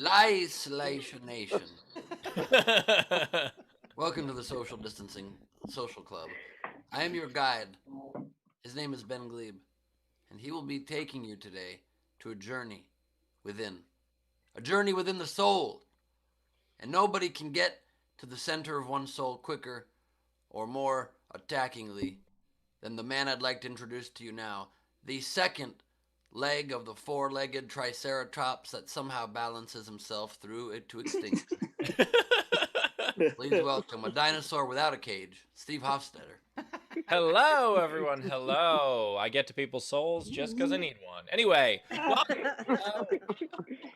Isolation Nation. Welcome to the Social Distancing Social Club. I am your guide. His name is Ben Gleib, and he will be taking you today to a journey within. A journey within the soul. And nobody can get to the center of one's soul quicker or more attackingly than the man I'd like to introduce to you now, the second leg of the four-legged triceratops that somehow balances himself through it to extinction. Please welcome a dinosaur without a cage, Steve Hofstetter. Hello, everyone. Hello. I get to people's souls just because I need one. Anyway,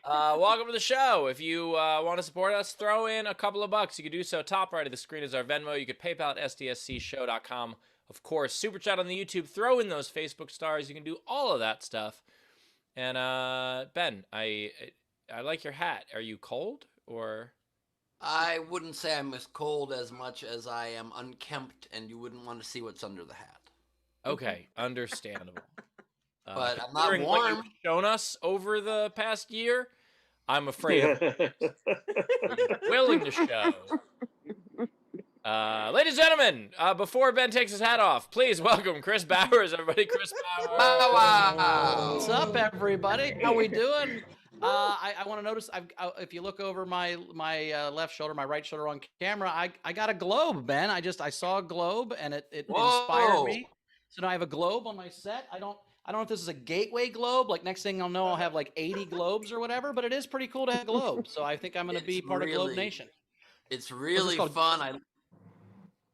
welcome to the show. If you want to support us, throw in a couple of bucks. You can do so. Top right of the screen is our Venmo. You could PayPal at sdscshow.com. Of course, Super Chat on the YouTube. Throw in those Facebook stars. You can do all of that stuff. And Ben, I like your hat. Are you cold or? I wouldn't say I'm as cold as much as I am unkempt, and you wouldn't want to see what's under the hat. Okay, understandable. But I'm not warm. What you've shown us over the past year, I'm afraid of willing to show. Ladies and gentlemen, before Ben takes his hat off, please welcome Chris Bowers, everybody. Chris Bowers. Wow. What's up, everybody? How we doing? I want to notice, if you look over my left shoulder, my right shoulder on camera, I got a globe, Ben. I saw a globe, and it inspired me. So now I have a globe on my set. I don't know if this is a gateway globe. Like next thing I'll know, I'll have like 80 globes or whatever. But it is pretty cool to have a globe. So I think I'm going to be part of Globe Nation. It's really fun.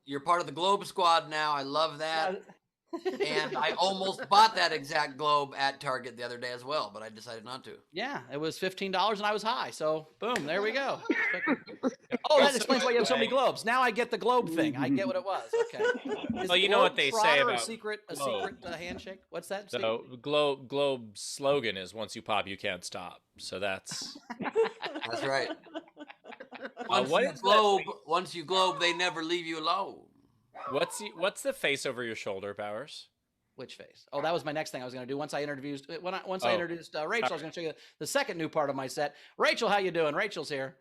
You're part of the Globe Squad now. I love that. And I almost bought that exact globe at Target the other day as well, but I decided not to. Yeah, it was $15 and I was high. So boom, there we go. Oh, that explains why you have so many globes. Now I get the globe thing. I get what it was. Okay. Well, you know what they say about a secret handshake. What's that? So Globe slogan is "Once you pop, you can't stop." So that's right. Once you globe, they never leave you alone. What's the face over your shoulder, Bowers? Which face? Oh, that was my next thing I was going to do. Once I introduced Rachel, I was going to show you the second new part of my set. Rachel, how you doing? Rachel's here.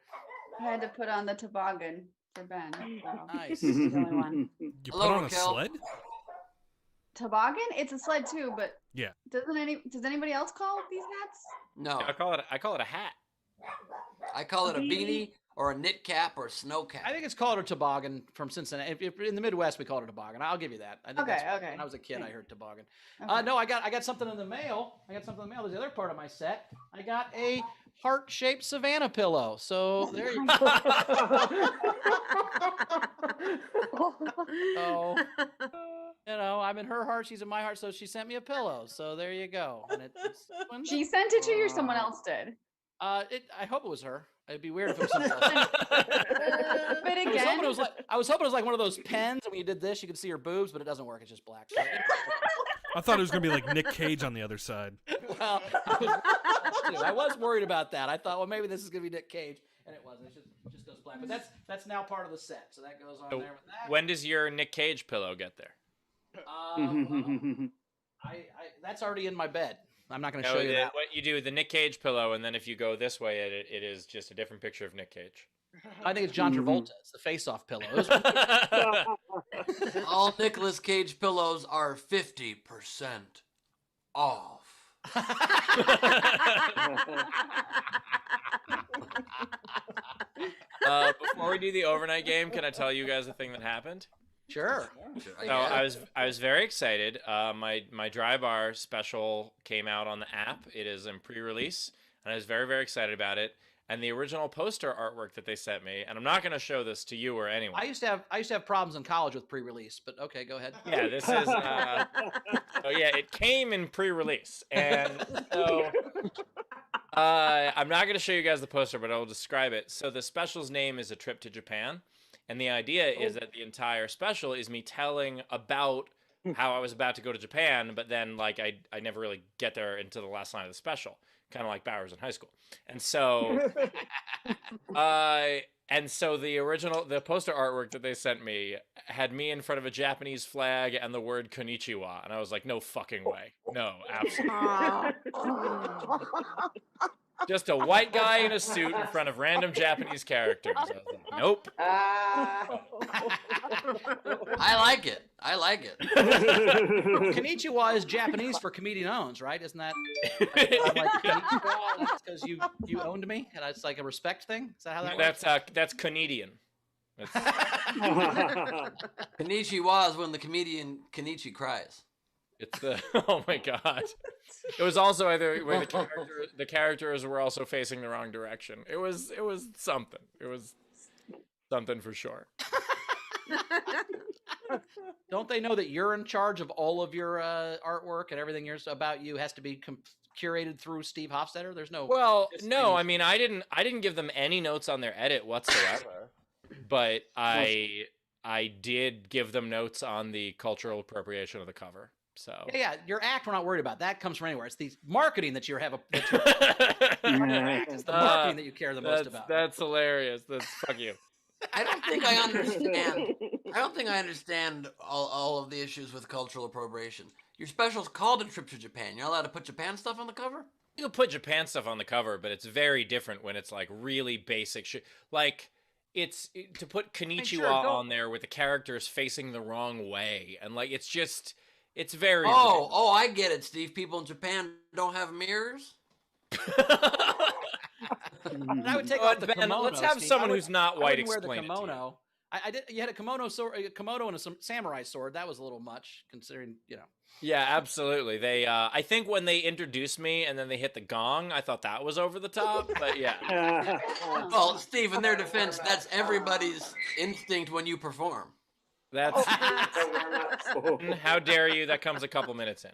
I had to put on the toboggan for Ben. So. Nice. The only one. You put on a sled? Toboggan? It's a sled too, but yeah. Does anybody else call these hats? No. I call it a hat. I call it a beanie or a knit cap or a snow cap. I think it's called a toboggan from Cincinnati. If in the Midwest, we call it a toboggan. I'll give you that. I think okay. When I was a kid, I heard toboggan. Okay. No, I got something in the mail. There's the other part of my set. I got a heart-shaped Savannah pillow. So there you go. So, I'm in her heart. She's in my heart. So she sent me a pillow. So there you go. And she sent it to you or someone else did? I hope it was her. It'd be weird if it was something else. But again, I was hoping it was like one of those pens, and when you did this, you could see her boobs, but it doesn't work. It's just black. I thought it was going to be like Nick Cage on the other side. Well, I was worried about that. I thought, well, maybe this is going to be Nick Cage, and it wasn't. It just goes black. But that's now part of the set, so that goes on there with that. When does your Nick Cage pillow get there? That's already in my bed. I'm not going to show you that. What you do, the Nick Cage pillow, and then if you go this way, it is just a different picture of Nick Cage. I think it's John Travolta. It's the face-off pillow. All Nicolas Cage pillows are 50% off. Before we do the overnight game, can I tell you guys the thing that happened? Sure. So I was very excited. My Dry Bar special came out on the app. It is in pre-release, and I was very, very excited about it. And the original poster artwork that they sent me, and I'm not going to show this to you or anyone. I used to have problems in college with pre-release, but okay, go ahead. Yeah, this is. It came in pre-release, and so I'm not going to show you guys the poster, but I'll describe it. So the special's name is A Trip to Japan. And the idea is that the entire special is me telling about how I was about to go to Japan, but then I never really get there until the last line of the special, kind of like Bowers in high school. And so, the poster artwork that they sent me had me in front of a Japanese flag and the word konnichiwa, and I was like, no fucking way, no, absolutely. Just a white guy in a suit in front of random Japanese characters. I was like, nope. I like it. I like it. Konnichiwa is Japanese for comedian owns, right? Isn't that like konnichiwa? That's because you owned me, and it's like a respect thing. Is that how that works? That's Canadian. Konnichiwa is when the comedian Kenichi cries. It's the oh my god. It was also either where the characters were also facing the wrong direction. It was something. It was something for sure. Don't they know that you're in charge of all of your artwork and everything about you has to be curated through Steve Hofstetter? There's no. Well, no. I mean, I didn't give them any notes on their edit whatsoever, but I did give them notes on the cultural appropriation of the cover. So yeah, your act we're not worried about. That comes from anywhere. It's the marketing that it's the marketing that you care the most about. That's hilarious. Fuck you. I don't think I understand all of the issues with cultural appropriation. Your special's called A Trip to Japan. You're not allowed to put Japan stuff on the cover? You can put Japan stuff on the cover, but it's very different when it's like really basic shit. Like to put Konnichiwa on there with the characters facing the wrong way, and like it's very. Oh, I get it, Steve. People in Japan don't have mirrors. I would take off the kimono. Let's have someone who's not white explain wear the kimono. I did. You had a kimono and a samurai sword. That was a little much, considering Yeah, absolutely. They, I think when they introduced me and then they hit the gong, I thought that was over the top. But yeah. Well, Steve, in their defense, that's everybody's instinct when you perform. That's how dare you? That comes a couple minutes in.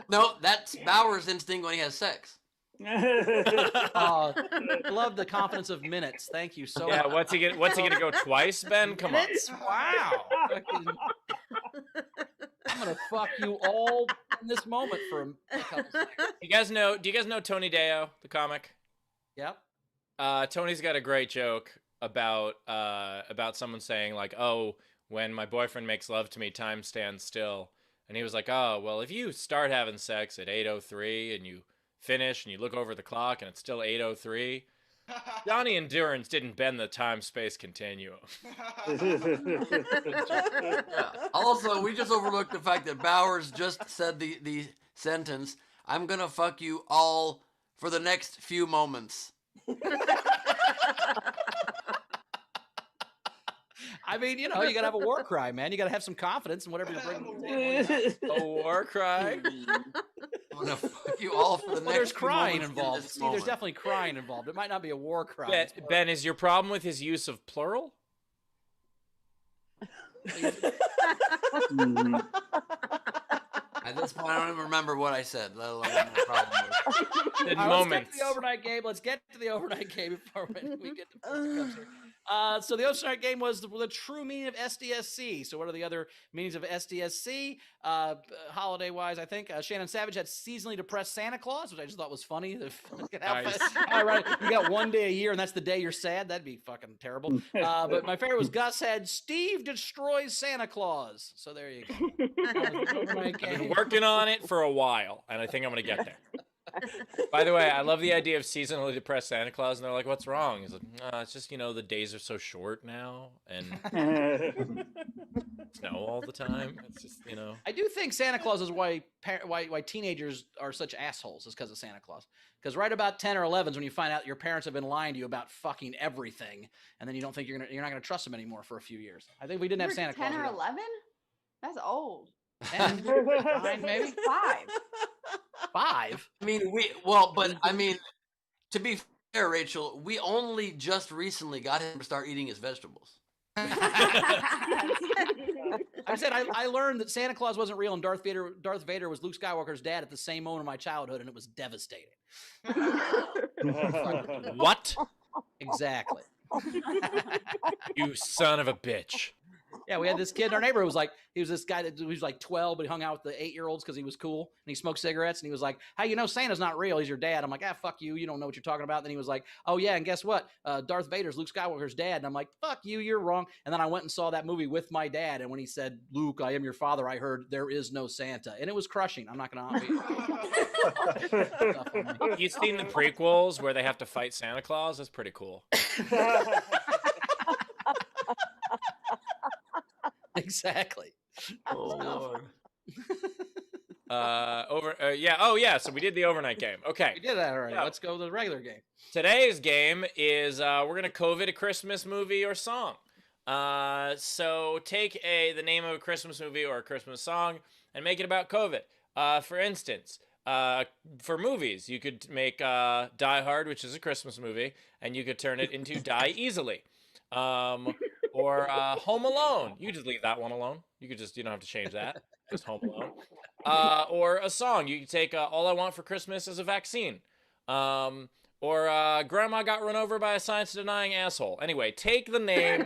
No, that's Bauer's instinct when he has sex. I love the confidence of minutes. Thank you so much. Yeah, what's he gonna go twice, Ben? Come on. Wow. I'm gonna fuck you all in this moment for a couple seconds. Do you guys know Tony Deo, the comic? Yep. Tony's got a great joke about someone saying like, oh, when my boyfriend makes love to me, time stands still. And he was like, oh, well, if you start having sex at 8:03 and you finish and you look over the clock and it's still 8:03, Johnny Endurance didn't bend the time-space continuum. Yeah. Also, we just overlooked the fact that Bowers just said the sentence, I'm gonna fuck you all for the next few moments. I mean, you gotta have a war cry, man. You gotta have some confidence in whatever you're bringing to the table. A war cry? I'm gonna fuck you all for the next There's few crying moments involved. in this See, there's moment. definitely crying involved. It might not be a war cry. Ben, is your problem with his use of plural? At this point, I don't even remember what I said, let alone what my problem was. In All right, moments. let's get to the overnight game. Let's get to the overnight game before we get to Cups here. So the overnight game was the true meaning of SDSC. So what are the other meanings of SDSC? Holiday-wise, I think Shannon Savage had seasonally depressed Santa Claus, which I just thought was funny. Nice. All right, you got one day a year, and that's the day you're sad. That'd be fucking terrible. But my favorite was Gus had Steve destroys Santa Claus. So there you go. I've been working on it for a while, and I think I'm going to get there. By the way, I love the idea of seasonally depressed Santa Claus, and they're like, what's wrong? He's like, it's just, the days are so short now, and snow all the time. It's just, I do think Santa Claus is why teenagers are such assholes is because of Santa Claus. Because right about 10 or 11 is when you find out your parents have been lying to you about fucking everything, and then you don't think you're not gonna trust them anymore for a few years. I think we didn't have Santa Claus. 10 or 11? That's old. 10, 9 maybe 5. 5. I mean, to be fair, Rachel, we only just recently got him to start eating his vegetables. I said I learned that Santa Claus wasn't real and Darth Vader was Luke Skywalker's dad at the same moment of my childhood, and it was devastating. what? Exactly. You son of a bitch. Yeah, we had this kid in our neighborhood who was he was this guy that was like 12, but he hung out with the 8-year-olds because he was cool and he smoked cigarettes. And he was like, hey, Santa's not real. He's your dad. I'm like, fuck you. You don't know what you're talking about. Then he was like, oh, yeah. And guess what? Darth Vader's Luke Skywalker's dad. And I'm like, fuck you. You're wrong. And then I went and saw that movie with my dad. And when he said, Luke, I am your father, I heard there is no Santa. And it was crushing. I'm not going to. You've seen the prequels where they have to fight Santa Claus? That's pretty cool. Exactly. Oh, Lord. So we did the overnight game. Okay. We did that already. Yeah. Let's go to the regular game. Today's game is we're gonna COVID a Christmas movie or song. So take the name of a Christmas movie or a Christmas song and make it about COVID. For instance, for movies, you could make Die Hard, which is a Christmas movie, and you could turn it into Die Easily. Or Home Alone. You just leave that one alone. You don't have to change that. Just Home Alone. Or a song. You could take All I Want for Christmas is a Vaccine. Or Grandma Got Run Over by a Science-Denying Asshole. Anyway, take the name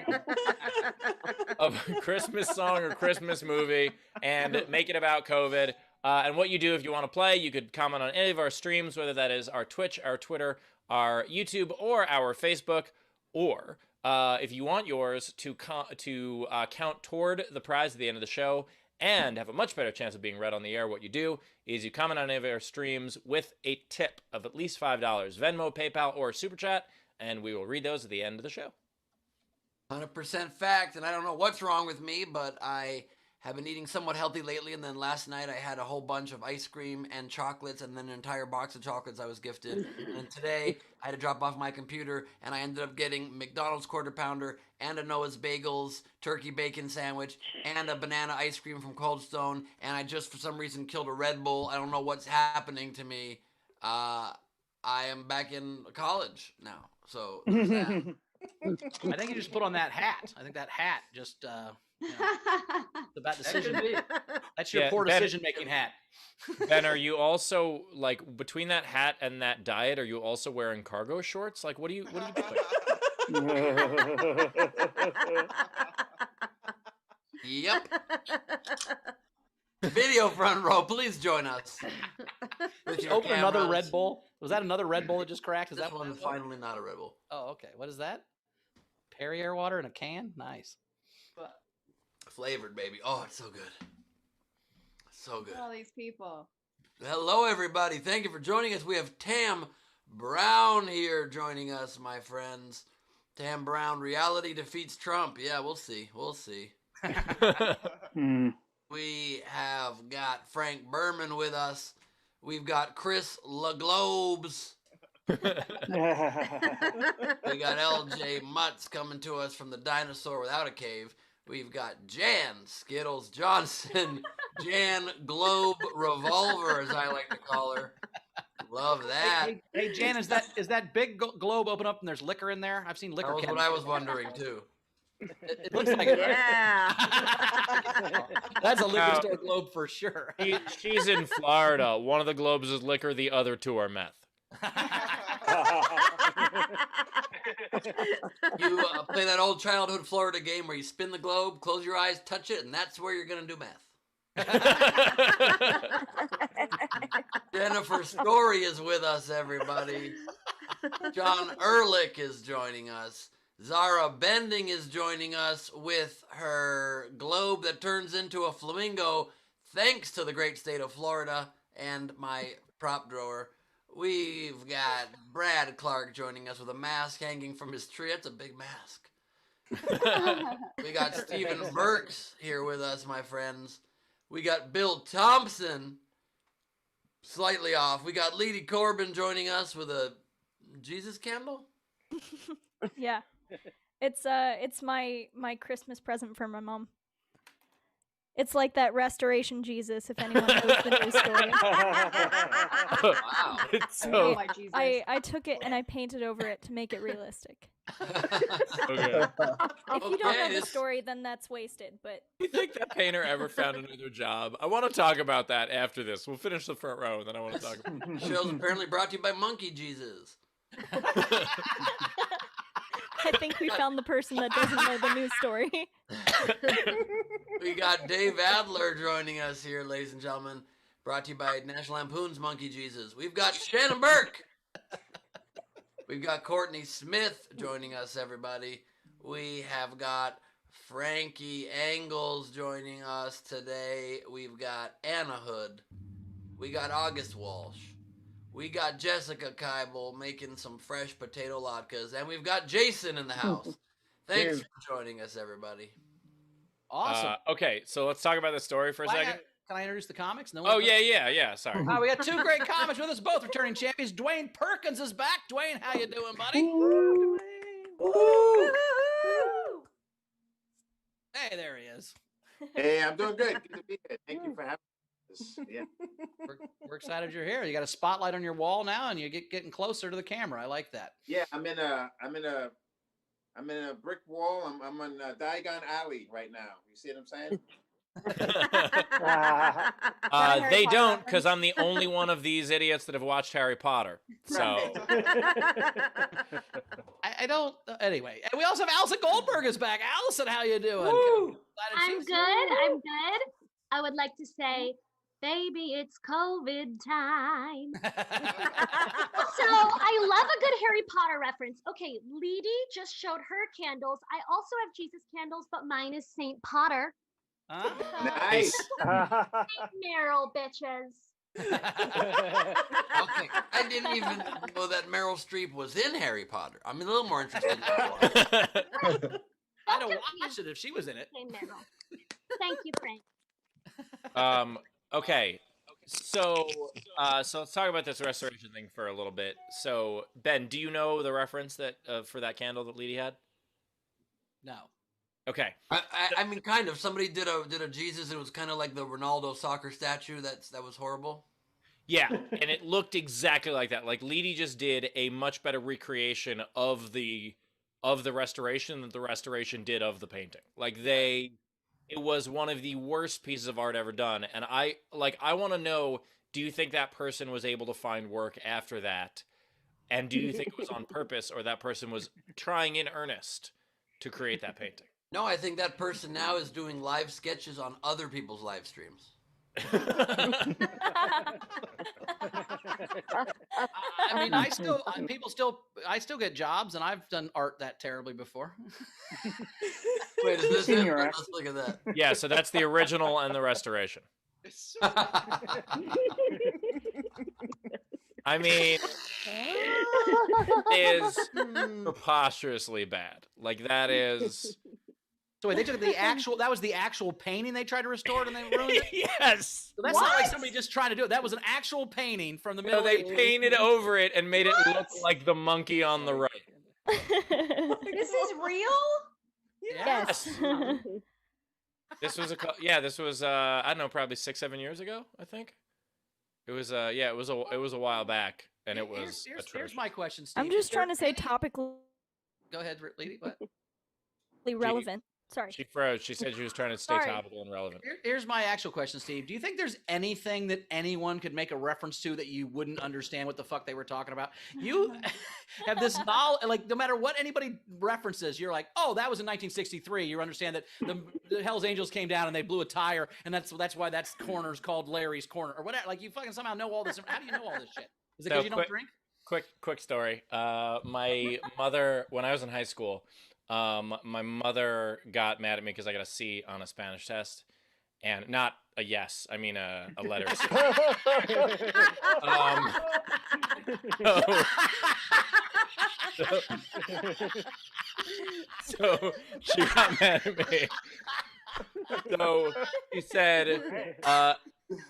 of a Christmas song or Christmas movie and make it about COVID. And what you do if you want to play, you could comment on any of our streams, whether that is our Twitch, our Twitter, our YouTube, or our Facebook. Or if you want yours to count toward the prize at the end of the show and have a much better chance of being read on the air, what you do is you comment on any of our streams with a tip of at least $5, Venmo, PayPal, or Super Chat, and we will read those at the end of the show. 100% fact, and I don't know what's wrong with me, but I have been eating somewhat healthy lately, and then last night I had a whole bunch of ice cream and chocolates, and then an entire box of chocolates I was gifted. And today I had to drop off my computer, and I ended up getting McDonald's Quarter Pounder and a Noah's Bagels turkey bacon sandwich and a banana ice cream from Cold Stone, and I just for some reason killed a Red Bull. I don't know what's happening to me. I am back in college now, so there's that. I think you just put on that hat. I think that hat just it's about decision. That's your poor decision-making hat. Ben, are you also between that hat and that diet? Are you also wearing cargo shorts? What are you doing? Yep. Video front row, please join us. Did you open another Red Bull? Was that another Red Bull that just cracked? Is this that one? Finally, not a Red Bull. Oh, okay. What is that? Perrier water in a can? Nice. Flavored, baby. Oh, it's so good. So good. All these people. Hello, everybody. Thank you for joining us. We have Tam Brown here joining us, my friends. Tam Brown, reality defeats Trump. Yeah, we'll see. We'll see. We have got Frank Berman with us. We've got Chris LaGlobes. We got LJ Mutz coming to us from the Dinosaur Without a Cave. We've got Jan Skittles Johnson, Jan Globe Revolver, as I like to call her. Love that. Hey Jan, is that big globe open up and there's liquor in there? I've seen liquor. That was what I was wondering too. It looks like it. Yeah. That's a liquor store globe for sure. She's in Florida. One of the globes is liquor, the other two are meth. You play that old childhood Florida game where you spin the globe, close your eyes, touch it, and that's where you're going to do meth. Jennifer Story is with us, everybody. John Ehrlich is joining us. Zara Bending is joining us with her globe that turns into a flamingo thanks to the great state of Florida and my prop drawer. We've got Brad Clark joining us with a mask hanging from his tree. That's a big mask. We got Stephen Burks here with us, my friends. We got Bill Thompson, slightly off. We got Leedy Corbin joining us with a Jesus candle. Yeah, it's my Christmas present for my mom. It's like that Restoration Jesus, if anyone knows the news story. Wow. It's so Oh my Jesus. I took it and I painted over it to make it realistic. okay. If you don't know the this- story, then that's wasted. But Do you think that painter ever found another job? I want to talk about that after this. We'll finish the front row, and then I want to talk about it. Show's apparently brought to you by Monkey Jesus. I think we found the person that doesn't know the news story. We got Dave Adler joining us here, ladies and gentlemen. Brought to you by National Lampoon's Monkey Jesus. We've got Shannon Burke. We've got Courtney Smith joining us, everybody. We have got Frankie Angles joining us today. We've got Anna Hood. We got August Walsh. We got Jessica Keibel making some fresh potato latkes. And we've got Jason in the house. Thanks for joining us, everybody. Awesome. Okay, so let's talk about the story for a second. Can I introduce the comics? No Oh, yeah. Sorry. We got two great comics with us, both returning champions. Dwayne Perkins is back. Dwayne, how you doing, buddy? Hey, there he is. Hey, I'm doing good. Good to be here. Thank you for having us. Yeah. We're excited you're here. You got a spotlight on your wall now, and you're getting closer to the camera. I like that. Yeah, I'm in a brick wall. I'm on Diagon Alley right now. You see what I'm saying? They don't, because I'm the only one of these idiots that have watched Harry Potter. So I don't. Anyway, and we also have Allison Goldberg is back. Allison, how you doing? I'm good. I would like to say, baby, it's COVID time. So I love a good Harry Potter reference. Okay, Leedy just showed her candles. I also have Jesus candles, but mine is Saint Potter. Nice. Meryl, bitches. Okay, I didn't even know that Meryl Streep was in Harry Potter. I'm a little more interested in that one. I'd have watched it if she was in it. Hey, Meryl. Thank you, Frank. Okay. So let's talk about this restoration thing for a little bit. So, Ben, do you know the reference that for that candle that Leedy had? No. Okay. I mean, kind of. Somebody did a Jesus, and it was kind of like the Ronaldo soccer statue. That was horrible. Yeah, and it looked exactly like that. Like Leedy just did a much better recreation of the restoration than the restoration did of the painting. Like it was one of the worst pieces of art ever done. And I want to know, do you think that person was able to find work after that? And do you think it was on purpose, or that person was trying in earnest to create that painting? No, I think that person now is doing live sketches on other people's live streams. I mean, I still get jobs, and I've done art that terribly before. Wait, is this it? Let's look at that. Yeah, so that's the original and the restoration. I mean, it is preposterously bad. Like, that is... So wait, they took that was the actual painting they tried to restore, and they ruined it? Yes! So that's not like somebody just trying to do it. That was an actual painting from the Middle They Ages. painted over it and made it look like the monkey on the right. This is real? Yes. This was I don't know, probably 6-7 years ago, I think. It was it was a while back, and it was here's my question, Steve. I'm just trying to say topically Go ahead, Lady. What? relevant. Sorry. She froze. She said she was trying to stay Sorry. topical and relevant. Here's my actual question, Steve. Do you think there's anything that anyone could make a reference to that you wouldn't understand what the fuck they were talking about? You have this knowledge, like no matter what anybody references, you're like, oh, that was in 1963. You understand that the Hell's Angels came down and they blew a tire, and that's why that corner's called Larry's Corner or whatever. Like you fucking somehow know all this. How do you know all this shit? Is it because you don't drink? Quick story. My mother, when I was in high school, my mother got mad at me because I got a C on a Spanish test, and not a yes, I mean a letter C. So she got mad at me. So she said,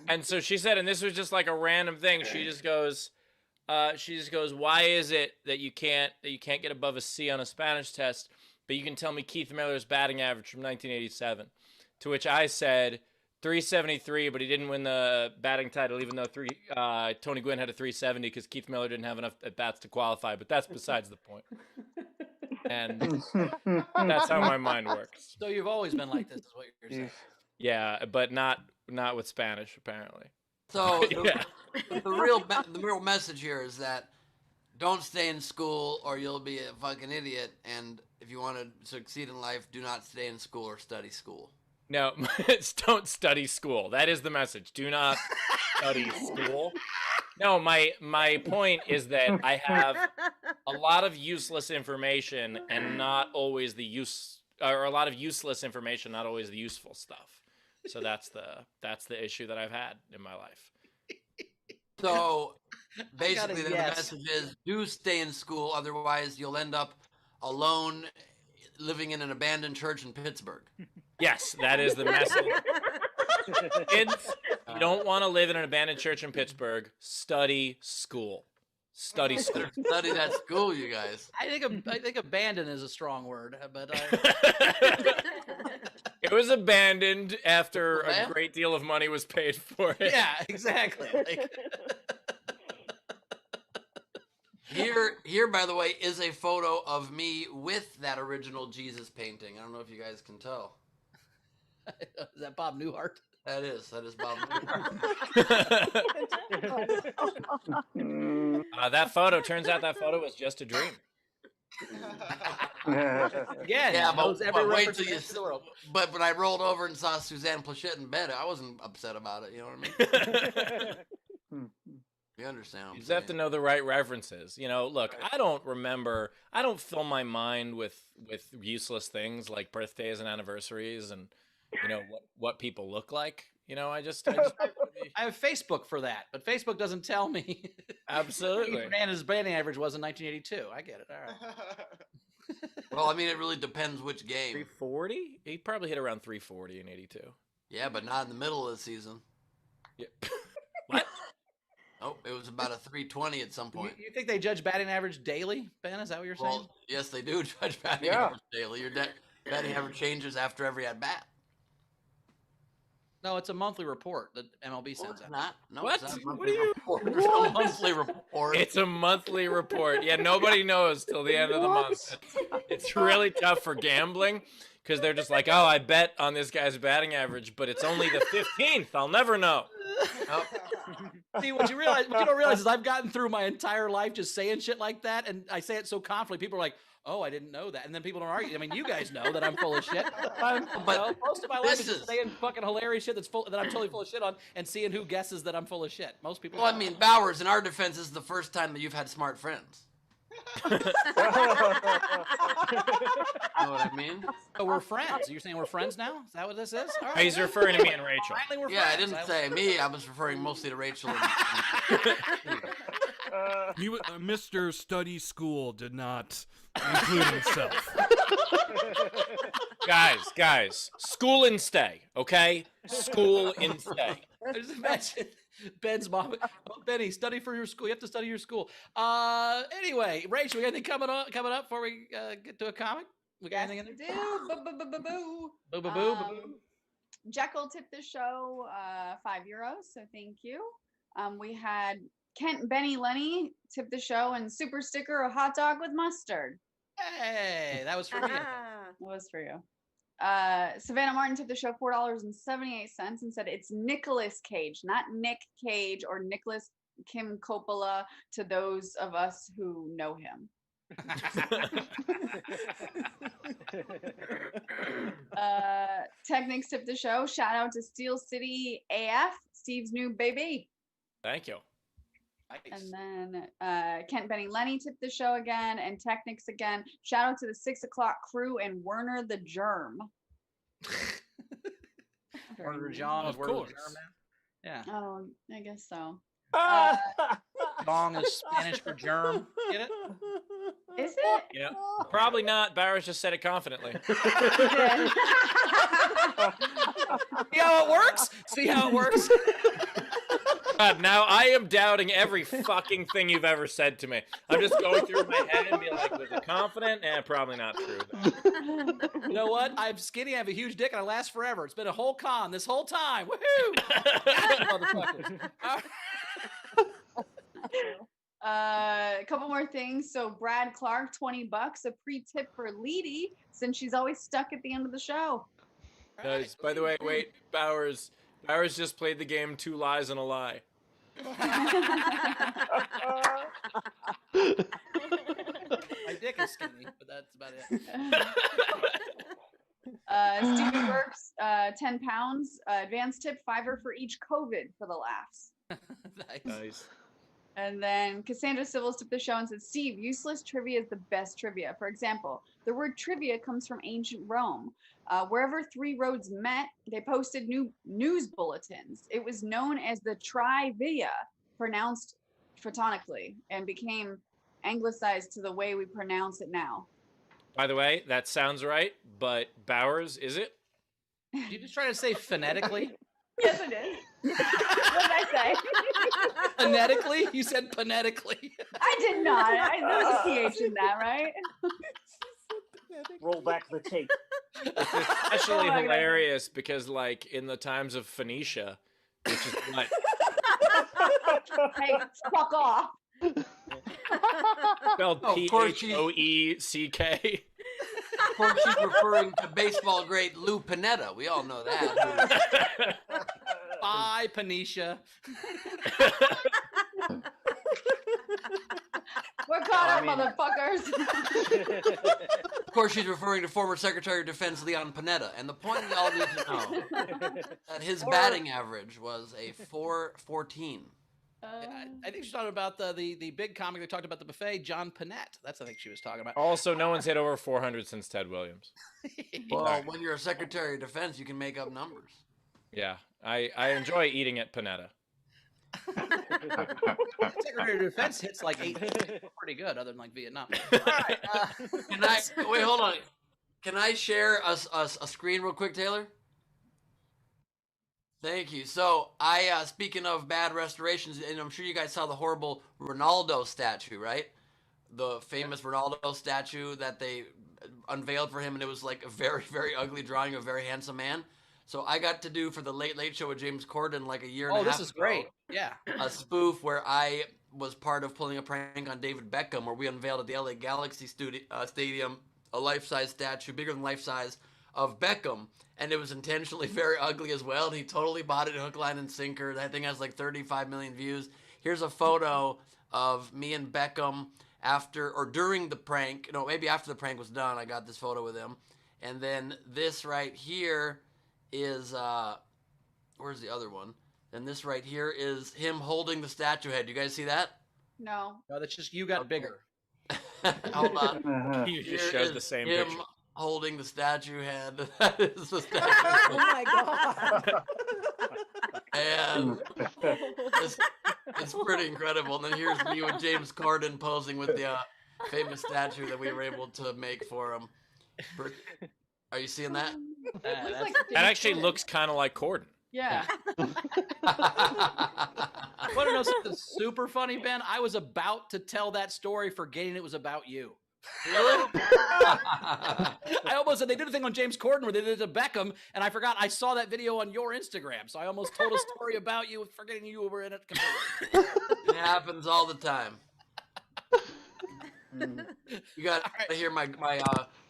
and so she said, and this was just like a random thing. She just goes, why is it that you can't get above a C on a Spanish test, but you can tell me Keith Miller's batting average from 1987? To which I said 373, but he didn't win the batting title, even though Tony Gwynn had a 370 because Keith Miller didn't have enough at bats to qualify. But that's besides the point. And that's how my mind works. So you've always been like this, is what you're saying. Yeah, but not with Spanish, apparently. So Yeah. the real message here is that don't stay in school or you'll be a fucking idiot. And if you want to succeed in life, do not stay in school or study school. No, it's don't study school. That is the message. Do not study school. No, my point is that I have a lot of useless information and not always the or a lot of useless information, not always the useful stuff. So that's the issue that I've had in my life. So basically, a the yes. message is do stay in school, otherwise you'll end up alone living in an abandoned church in Pittsburgh. Yes, that is the message. Kids, you don't want to live in an abandoned church in Pittsburgh. Study school. Study school. Study that school, you guys. I think abandon is a strong word, but It was abandoned after a Abandoned? great deal of money was paid for it. yeah, exactly. Like, Here, by the way, is a photo of me with that original Jesus painting. I don't know if you guys can tell. is that Bob Newhart? That is Bob. That photo, turns out that photo was just a dream. Again, Yeah, knows but every wait reference till you. to the world. But when I rolled over and saw Suzanne Plachette in bed, I wasn't upset about it. You know what I mean? You understand? What You I'm just have to saying? know the right references. You know, look, I don't fill my mind with useless things like birthdays and anniversaries and, you know, what people look like. You know, I just I have Facebook for that, but Facebook doesn't tell me. absolutely. His batting average was in 1982. I get it. All right. Well, I mean, it really depends which game. 340? He probably hit around 340 in 82. Yeah, but not in the middle of the season. Yeah. What? Oh, it was about a 320 at some point. You think they judge batting average daily, Ben? Is that what you're saying? Well, yes, they do judge batting Yeah. average daily. Your batting average changes after every at bat. No, it's a monthly report that MLB Well, sends it's out. not. No, What? it's not a What monthly are you- report. It's a monthly report. It's a monthly report. Yeah, nobody knows till the end of the month. It's really tough for gambling because they're just like, oh, I bet on this guy's batting average, but it's only the 15th. I'll never know. Oh, See, what you don't realize is I've gotten through my entire life just saying shit like that, and I say it so confidently. People are like, "Oh, I didn't know that," and then people don't argue. I mean, you guys know that I'm full of shit. But most of my life is just saying fucking hilarious shit that I'm totally full of shit on, and seeing who guesses that I'm full of shit. Most people. well, I don't. mean, Bowers, in our defense, this is the first time that you've had smart friends. You know what I mean? So we're friends. You're saying we're friends now? Is that what this is? All right. He's referring to me and Rachel. Finally, we're Yeah, I friends. didn't say me. I was referring mostly to Rachel. Mr. Study School did not include himself. Guys, school and stay, okay? School and stay. I just imagine Ben's mom. Oh, Benny, study for your school. You have to study your school. Anyway, Rachel, we got anything coming up before we get to a comic? We got anything in there? Do boo. Boo, boo, boo, boo, boo. Jekyll tipped the show €5, so thank you. We had Kent Benny Lenny tip the show and super sticker a hot dog with mustard. Hey, that was for me. That was for you. Savannah Martin tipped the show $4.78 and said it's Nicolas Cage, not Nick Cage or Nicholas Kim Coppola to those of us who know him. Technics tipped the show. Shout out to Steel City AF, Steve's new baby. Thank you. Nice. And then Kent Benny Lenny tipped the show again, and Technics again. Shout out to the 6 o'clock crew and Werner the Germ. Werner John Of is Werner the course. German. Yeah. Oh, I guess so. Dong is Spanish for germ. Get it? Is it? Yeah. Probably not. Barris just said it confidently. See how it works? See how it works? God, now I am doubting every fucking thing you've ever said to me. I'm just going through my head and being like, was it confident? Probably not true. You know what? I'm skinny, I have a huge dick, and I last forever. It's been a whole con this whole time. Woohoo! Motherfuckers. All right. A couple more things. So Brad Clark, $20, a pre-tip for Leedy, since she's always stuck at the end of the show. Guys, by the way, wait, Bowers just played the game 2 Lies and a Lie. My dick is skinny, but that's about it. Stevie Burks, 10 pounds. Advance tip, $5 for each COVID for the laughs. Nice. And then Cassandra Civils took the show and said, Steve, useless trivia is the best trivia. For example, the word trivia comes from ancient Rome. Wherever three roads met, they posted new news bulletins. It was known as the Trivia, pronounced phonetically, and became anglicized to the way we pronounce it now. By the way, that sounds right, but Bowers, is it? You just trying to say phonetically? Yes, it is. What did I say? Phonetically? You said phonetically. I did not. There's a PH in that, right? Roll back the tape. It's especially Oh my God. hilarious because, like, in the times of Phoenicia, which is what Hey, fuck off. spelled Oh, of course she- P-H-O-E-C-K. Of course, she's referring to baseball great Lou Pinetta. We all know that. Bye, Panisha. We're caught up, motherfuckers. Of course, she's referring to former Secretary of Defense Leon Panetta. And the point we all need to know that his batting average was a 414. I think she's talking about the big comic that talked about the buffet, John Panette. That's I think she was talking about. Also, no one's hit over 400 since Ted Williams. Well, when you're a Secretary of Defense, you can make up numbers. Yeah, I enjoy eating at Panetta. Secretary of Defense hits like 8. Pretty good, other than like Vietnam. All right, Can I wait? Hold on. Can I share a screen real quick, Taylor? Thank you. So speaking of bad restorations, and I'm sure you guys saw the horrible Ronaldo statue, right? The famous Ronaldo statue that they unveiled for him, and it was like a very, very ugly drawing of a very handsome man. So I got to do for the Late Late Show with James Corden like a year and a half ago. this is great. Yeah. A spoof where I was part of pulling a prank on David Beckham, where we unveiled at the LA Galaxy Stadium a life-size statue, bigger than life-size, of Beckham, and it was intentionally very ugly as well. And he totally bought it hook, line, and sinker. That thing has like 35 million views. Here's a photo of me and Beckham after or during the prank. No, maybe after the prank was done. I got this photo with him, and then this right here is where's the other one? And this right here is him holding the statue head. You guys see that? No. No, that's just you got bigger. Hold on. You just Here showed is the same him picture. holding the statue head. That is the statue Oh head. my god. And it's pretty incredible. And then here's me with James Corden posing with the famous statue that we were able to make for him. Are you seeing that? Looks That's- like That actually looks kind of like Corden. Yeah. Want to know something super funny, Ben? I was about to tell that story, forgetting it was about you. Really? I almost said they did a thing on James Corden where they did it to Beckham, and I forgot I saw that video on your Instagram. So I almost told a story about you, forgetting you were in it completely. It happens all the time. You got to hear my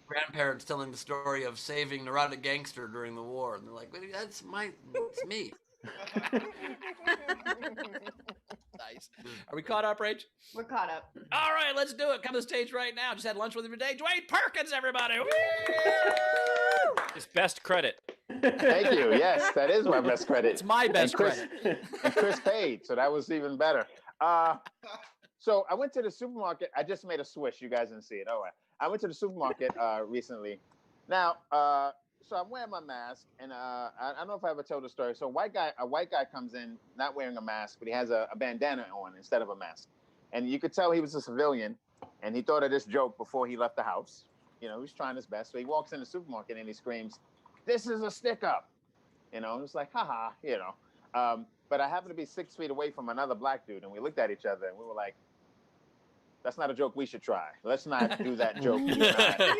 grandparents telling the story of saving neurotic gangster during the war, and they're like, "Wait, it's me." Nice. Are we caught up, Rach? We're caught up. All right, let's do it. Come to the stage right now. Just had lunch with him today. Dwayne Perkins, everybody. Woo! His best credit. Thank you. Yes, that is my best credit. It's my best credit. And Chris paid, so that was even better. So I went to the supermarket. I just made a swish. You guys didn't see it. Oh, I went to the supermarket recently. Now, so I'm wearing my mask, and I don't know if I ever told the story. So a white guy comes in not wearing a mask, but he has a bandana on instead of a mask. And you could tell he was a civilian, and he thought of this joke before he left the house. You know, he was trying his best. So he walks in the supermarket and he screams, "This is a stick up." You know, it's like, haha, you know. But I happened to be 6 feet away from another black dude, and we looked at each other, and we were like, that's not a joke we should try. Let's not do that joke. You and I.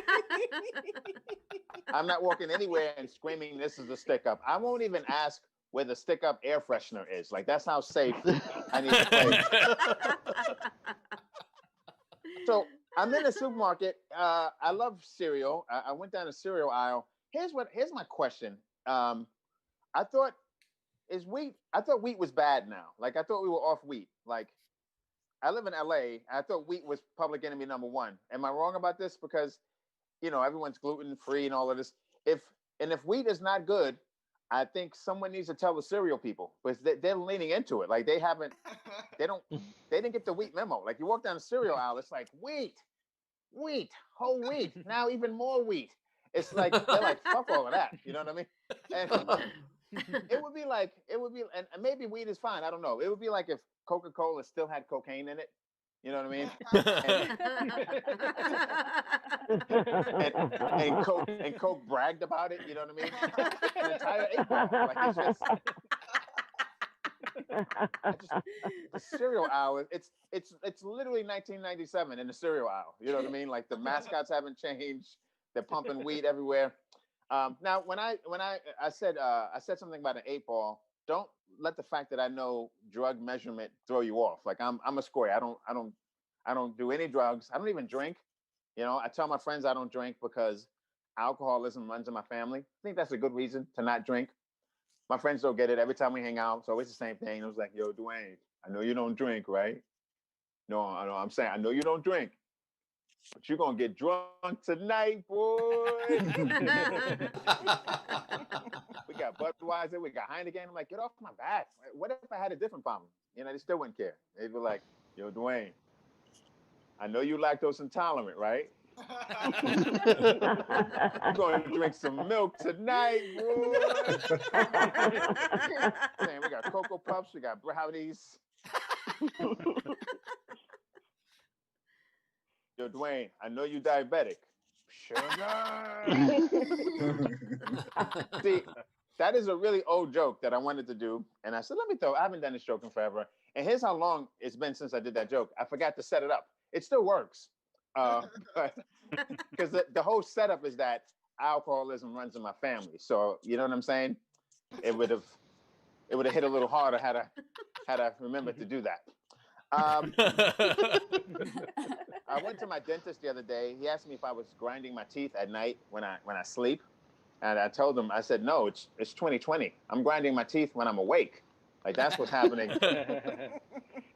I'm not walking anywhere and screaming, "This is a stick up." I won't even ask where the stick up air freshener is. Like, that's how safe I need to play. So I'm in the supermarket. I love cereal. I went down the cereal aisle. Here's my question. I thought is wheat. I thought wheat was bad now. Like I thought we were off wheat. Like I live in LA. I thought wheat was public enemy number one. Am I wrong about this? Because everyone's gluten free and all of this. If wheat is not good, I think someone needs to tell the cereal people, because they're leaning into it. Like they didn't get the wheat memo. Like you walk down the cereal aisle, it's like wheat, whole wheat. Now even more wheat. It's like they're like, fuck all of that. You know what I mean? And it would be, and maybe weed is fine. I don't know. It would be like if Coca-Cola still had cocaine in it. You know what I mean? And Coke bragged about it. You know what I mean? An entire 8-ball. Like it's just the cereal aisle. It's literally 1997 in the cereal aisle. You know what I mean? Like the mascots haven't changed. They're pumping weed everywhere. Now, when I said something about an 8-ball, don't let the fact that I know drug measurement throw you off. Like I'm a square. I don't do any drugs. I don't even drink. I tell my friends I don't drink because alcoholism runs in my family. I think that's a good reason to not drink. My friends don't get it. Every time we hang out, it's always the same thing. It was like, yo, Dwayne, I know you don't drink, right? No, I know. I'm saying, I know you don't drink, but you're going to get drunk tonight, boy. We got Budweiser, we got Heineken. I'm like, get off my back. What if I had a different problem? They still wouldn't care. They'd be like, yo, Dwayne, I know you lactose intolerant, right? You're going to drink some milk tonight, boy. Man, we got Cocoa Puffs, we got brownies. Yo, Dwayne, I know you diabetic. Sugar. See, that is a really old joke that I wanted to do. And I said, I haven't done this joke in forever. And here's how long it's been since I did that joke. I forgot to set it up. It still works. Because the whole setup is that alcoholism runs in my family. So, you know what I'm saying? It would have hit a little harder had I remembered to do that. I went to my dentist the other day. He asked me if I was grinding my teeth at night when I sleep. And I told him, I said, no, it's 2020. I'm grinding my teeth when I'm awake. Like that's what's happening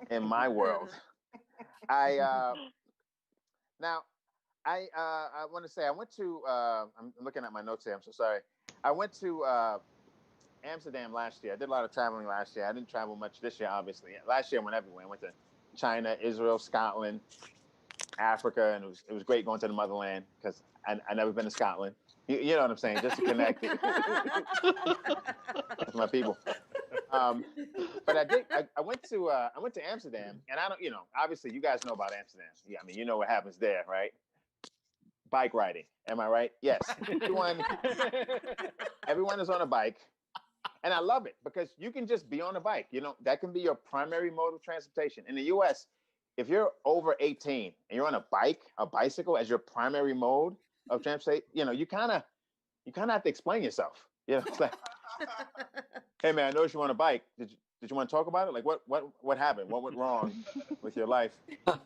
in my world. I want to say I went to I'm looking at my notes here. I'm so sorry. I went to Amsterdam last year. I did a lot of traveling last year. I didn't travel much this year, obviously. Last year I went everywhere. I went to China, Israel, Scotland, Africa, and it was great going to the motherland because I never been to Scotland. You know what I'm saying? Just to connect with my people. But I went to Amsterdam, and I don't, obviously you guys know about Amsterdam. Yeah, I mean, you know what happens there, right? Bike riding. Am I right? Yes. Everyone is on a bike. And I love it because you can just be on a bike. That can be your primary mode of transportation. In the US, if you're over 18 and you're on a bicycle as your primary mode of transportation, you kind of have to explain yourself. It's like, hey man, I noticed you on a bike. Did you want to talk about it? Like what happened? What went wrong with your life?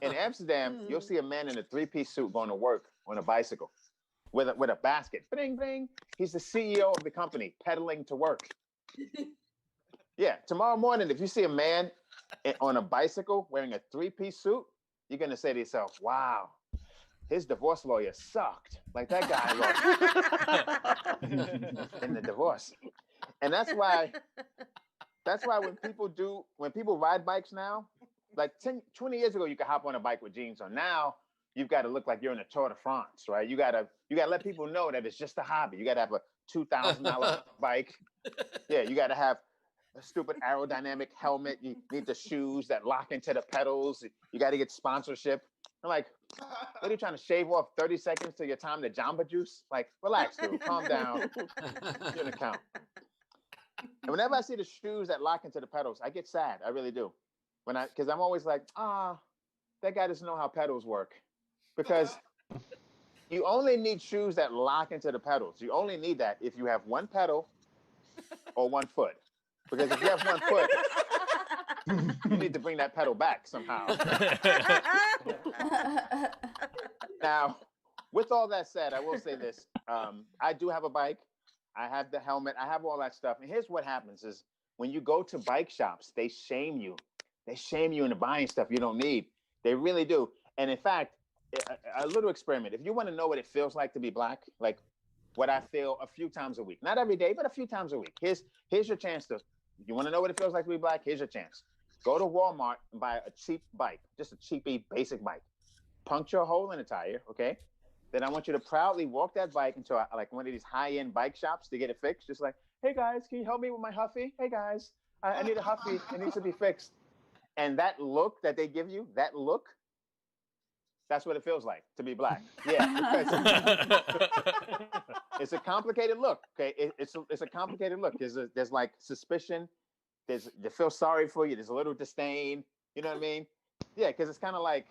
In Amsterdam, you'll see a man in a 3-piece suit going to work on a bicycle with a basket. Bing, bing. He's the CEO of the company pedaling to work. Yeah, tomorrow morning, if you see a man on a bicycle wearing a 3-piece suit, you're going to say to yourself, wow, his divorce lawyer sucked. Like that guy in the divorce. And that's why when people ride bikes now, like 20 years ago, you could hop on a bike with jeans on. Now you've got to look like you're in a Tour de France, right? You got to let people know that it's just a hobby. You got to have a $2,000 bike. Yeah, you got to have a stupid aerodynamic helmet. You need the shoes that lock into the pedals. You got to get sponsorship. I'm like, what are you trying to shave off 30 seconds to your time to Jamba Juice? Like, relax, dude. Calm down. You're gonna count. And whenever I see the shoes that lock into the pedals, I get sad. I really do. Because I'm always like, that guy doesn't know how pedals work. Because you only need shoes that lock into the pedals. You only need that if you have one pedal or one foot. Because if you have one foot, you need to bring that pedal back somehow. Now, with all that said, I will say this. I do have a bike. I have the helmet. I have all that stuff. And here's what happens is when you go to bike shops, they shame you. They shame you into buying stuff you don't need. They really do. And in fact, a little experiment. If you want to know what it feels like to be black, like what I feel a few times a week, not every day, but a few times a week. Here's your chance to. You want to know what it feels like to be black? Here's your chance. Go to Walmart and buy a cheap bike, just a cheapy basic bike. Puncture a hole in the tire, okay? Then I want you to proudly walk that bike into like one of these high-end bike shops to get it fixed. Just like, hey guys, can you help me with my Huffy? Hey guys, I need a Huffy. It needs to be fixed. And that look that they give you, that's what it feels like to be black. Yeah. It's a complicated look. Okay. It's a complicated look. There's like suspicion. They feel sorry for you. There's a little disdain. You know what I mean? Yeah. Because it's kind of like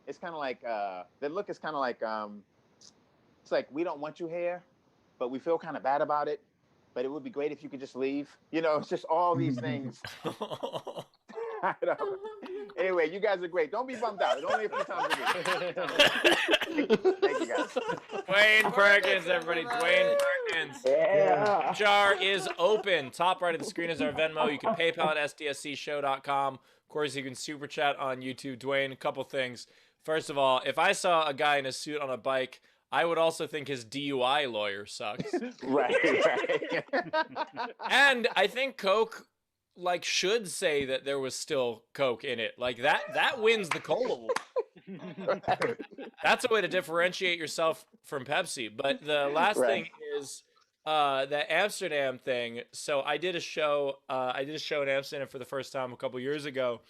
the look is kind of like it's like, we don't want you here, but we feel kind of bad about it. But it would be great if you could just leave. You know, it's just all these things. I know. Anyway, you guys are great. Don't be bummed out. It's only a few times a week. Thank you, guys. Dwayne Perkins, everybody. Dwayne Perkins. Yeah. Jar is open. Top right of the screen is our Venmo. You can PayPal at sdscshow.com. Of course, you can super chat on YouTube. Dwayne, a couple things. First of all, if I saw a guy in a suit on a bike, I would also think his DUI lawyer sucks. Right. And I think Coke should say that there was still Coke in it. Like that wins the cola war. That's a way to differentiate yourself from Pepsi. But the last thing is that Amsterdam thing. So I did a show in Amsterdam for the first time a couple years ago,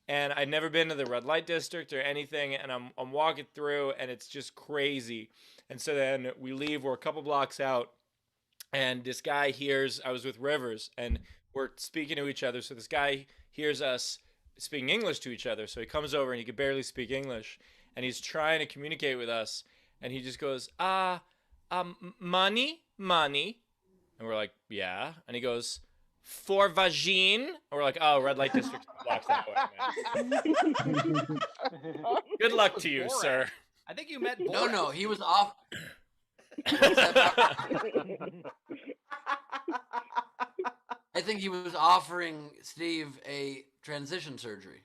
and I'd never been to the red light district or anything, and I'm walking through and it's just crazy. And so then we leave, we're a couple blocks out, and this guy hears, I was with Rivers, and we're speaking to each other. So this guy hears us speaking English to each other. So he comes over and he could barely speak English, and he's trying to communicate with us. And he just goes, money. And we're like, yeah. And he goes, for vagine. And we're like, oh, red light district blocks that way, man. Good luck to you, sir. I think you met Boris. No, he was off. I think he was offering Steve a transition surgery.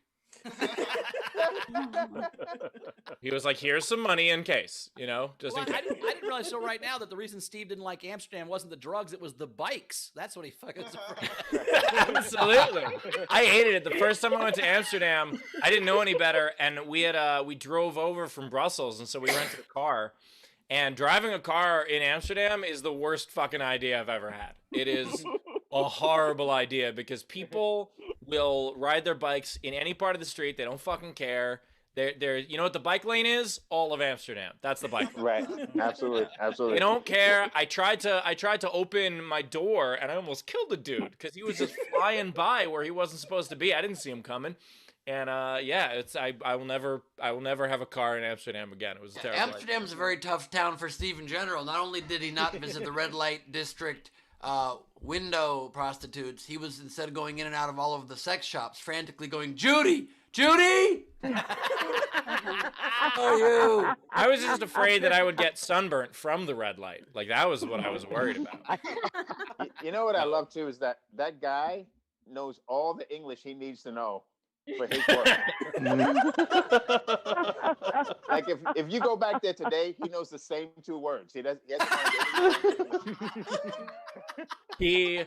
He was like, here's some money in case, just Well, in I case. didn't realize till right now that the reason Steve didn't like Amsterdam wasn't the drugs, it was the bikes. That's what he fucking was afraid of. Absolutely. I hated it. The first time I went to Amsterdam, I didn't know any better, and we drove over from Brussels, and so we rented a car. And driving a car in Amsterdam is the worst fucking idea I've ever had. It is a horrible idea because people will ride their bikes in any part of the street. They don't fucking care. They're you know what the bike lane is? All of Amsterdam. That's the bike lane. Right. Absolutely. They don't care. I tried to open my door and I almost killed the dude because he was just flying by where he wasn't supposed to be. I didn't see him coming. And I will never have a car in Amsterdam again. It was a terrible. Amsterdam's a very tough town for Steve in general. Not only did he not visit the red light district window prostitutes, he was instead going in and out of all of the sex shops, frantically going, Judy! How are you? I was just afraid that I would get sunburnt from the red light. Like that was what I was worried about. You know what I love too is that guy knows all the English he needs to know for his work. Like if you go back there today, he knows the same 2 words. He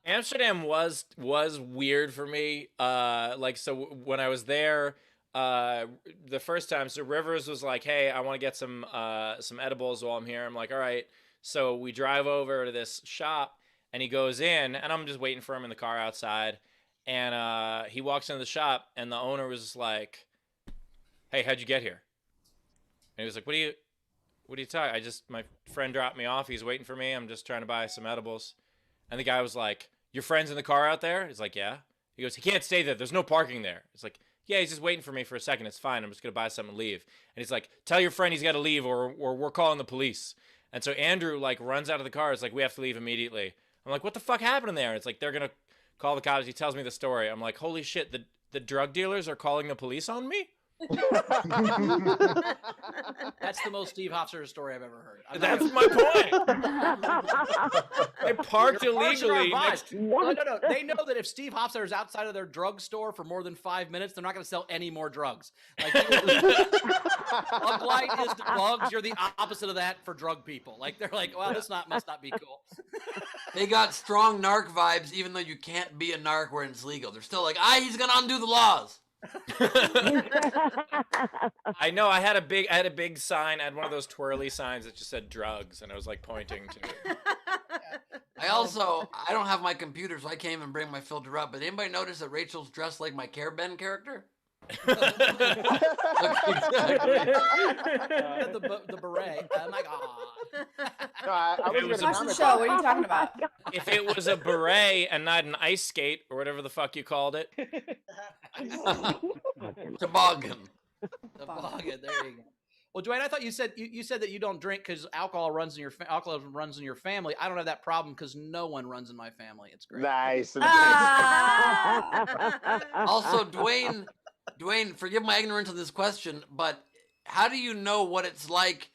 Amsterdam was weird for me. So when I was there, the first time, so Rivers was like, "Hey, I want to get some edibles while I'm here." I'm like, "All right." So we drive over to this shop, and he goes in, and I'm just waiting for him in the car outside. And he walks into the shop, and the owner was like, "Hey, how'd you get here?" And he was like, "What are you talking? My friend dropped me off. He's waiting for me. I'm just trying to buy some edibles." And the guy was like, "Your friend's in the car out there?" He's like, "Yeah." He goes, "He can't stay there. There's no parking there." It's like, "Yeah, he's just waiting for me for a second. It's fine. I'm just going to buy something and leave." And he's like, "Tell your friend he's got to leave or we're calling the police." And so Andrew runs out of the car. It's like, "We have to leave immediately." I'm like, "What the fuck happened there?" And it's like, "They're going to call the cops." He tells me the story. I'm like, "Holy shit, the drug dealers are calling the police on me?" That's the most Steve Hofstetter story I've ever heard. That's my point. I parked You're parsing our illegally. vibes. No. They know that if Steve Hofstetter is outside of their drugstore for more than 5 minutes, they're not going to sell any more drugs. Like, Bug Light is to bugs. You're the opposite of that for drug people. Like, they're like, well, this must not be cool. They got strong narc vibes, even though you can't be a narc where it's legal. They're still like, he's gonna undo the laws. I know. I had a big sign. I had one of those twirly signs that just said drugs, and I was like pointing to it. I don't have my computer, so I can't even bring my filter up. But anybody notice that Rachel's dressed like my Care Ben character? The beret. Oh my god. No, I was was gonna a Watch the comment show. on What are you talking about? If it was a beret and not an ice skate or whatever the fuck you called it, Toboggan. Toboggan. There you go. Well, Dwayne, I thought you said that you don't drink because alcohol runs in your family. I don't have that problem because no one runs in my family. It's great. Nice. Also, Dwayne, forgive my ignorance of this question, but how do you know what it's like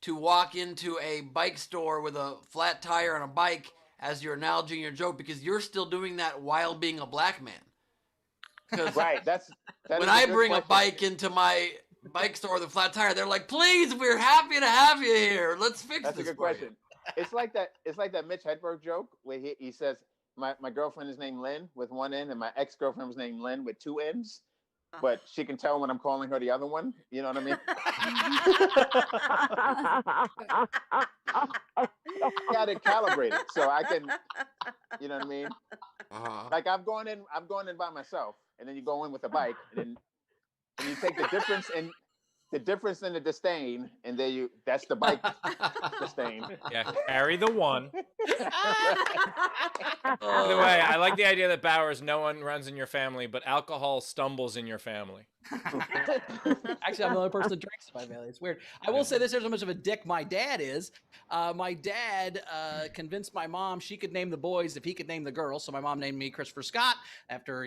to walk into a bike store with a flat tire on a bike as your analogy and your joke? Because you're still doing that while being a black man. Right. That when is a I good bring a question. bike into my bike store with a flat tire, they're like, "Please, we're happy to have you here. Let's fix That's this." a good for you." question. It's like that Mitch Hedberg joke where he says, my girlfriend is named Lynn with one N, and my ex-girlfriend was named Lynn with two N's. But she can tell when I'm calling her the other one. You know what I mean? I got it calibrated so I can, you know what I mean? Like I'm going in by myself, and then you go in with a bike, and you take the difference in the disdain, and that's the bike disdain. yeah, carry the one. By the way, I like the idea that Bowers, no one runs in your family, but alcohol stumbles in your family. Actually, I'm the only person that drinks in my family. It's weird. I will say this: there's how much of a dick my dad is. My dad convinced my mom she could name the boys if he could name the girls. So my mom named me Christopher Scott after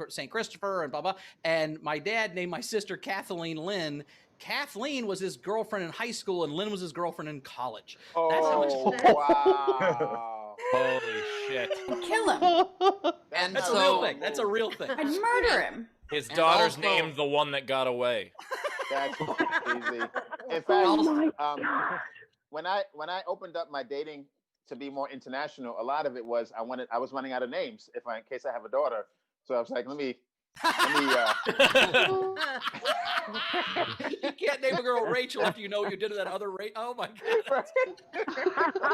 St. Christopher and blah blah. And my dad named my sister Kathleen Lynn. Kathleen was his girlfriend in high school, and Lynn was his girlfriend in college. That's how much. Wow! Holy shit! Kill him. And That's so, a real thing. That's a real thing. I'd murder him. His And daughter's also- named the one that got away. That's easy. In fact, when I opened up my dating to be more international, a lot of it was I was running out of names in case I have a daughter. So I was like, let me. You can't name a girl Rachel after you know what you did to that other Rachel. Oh my god.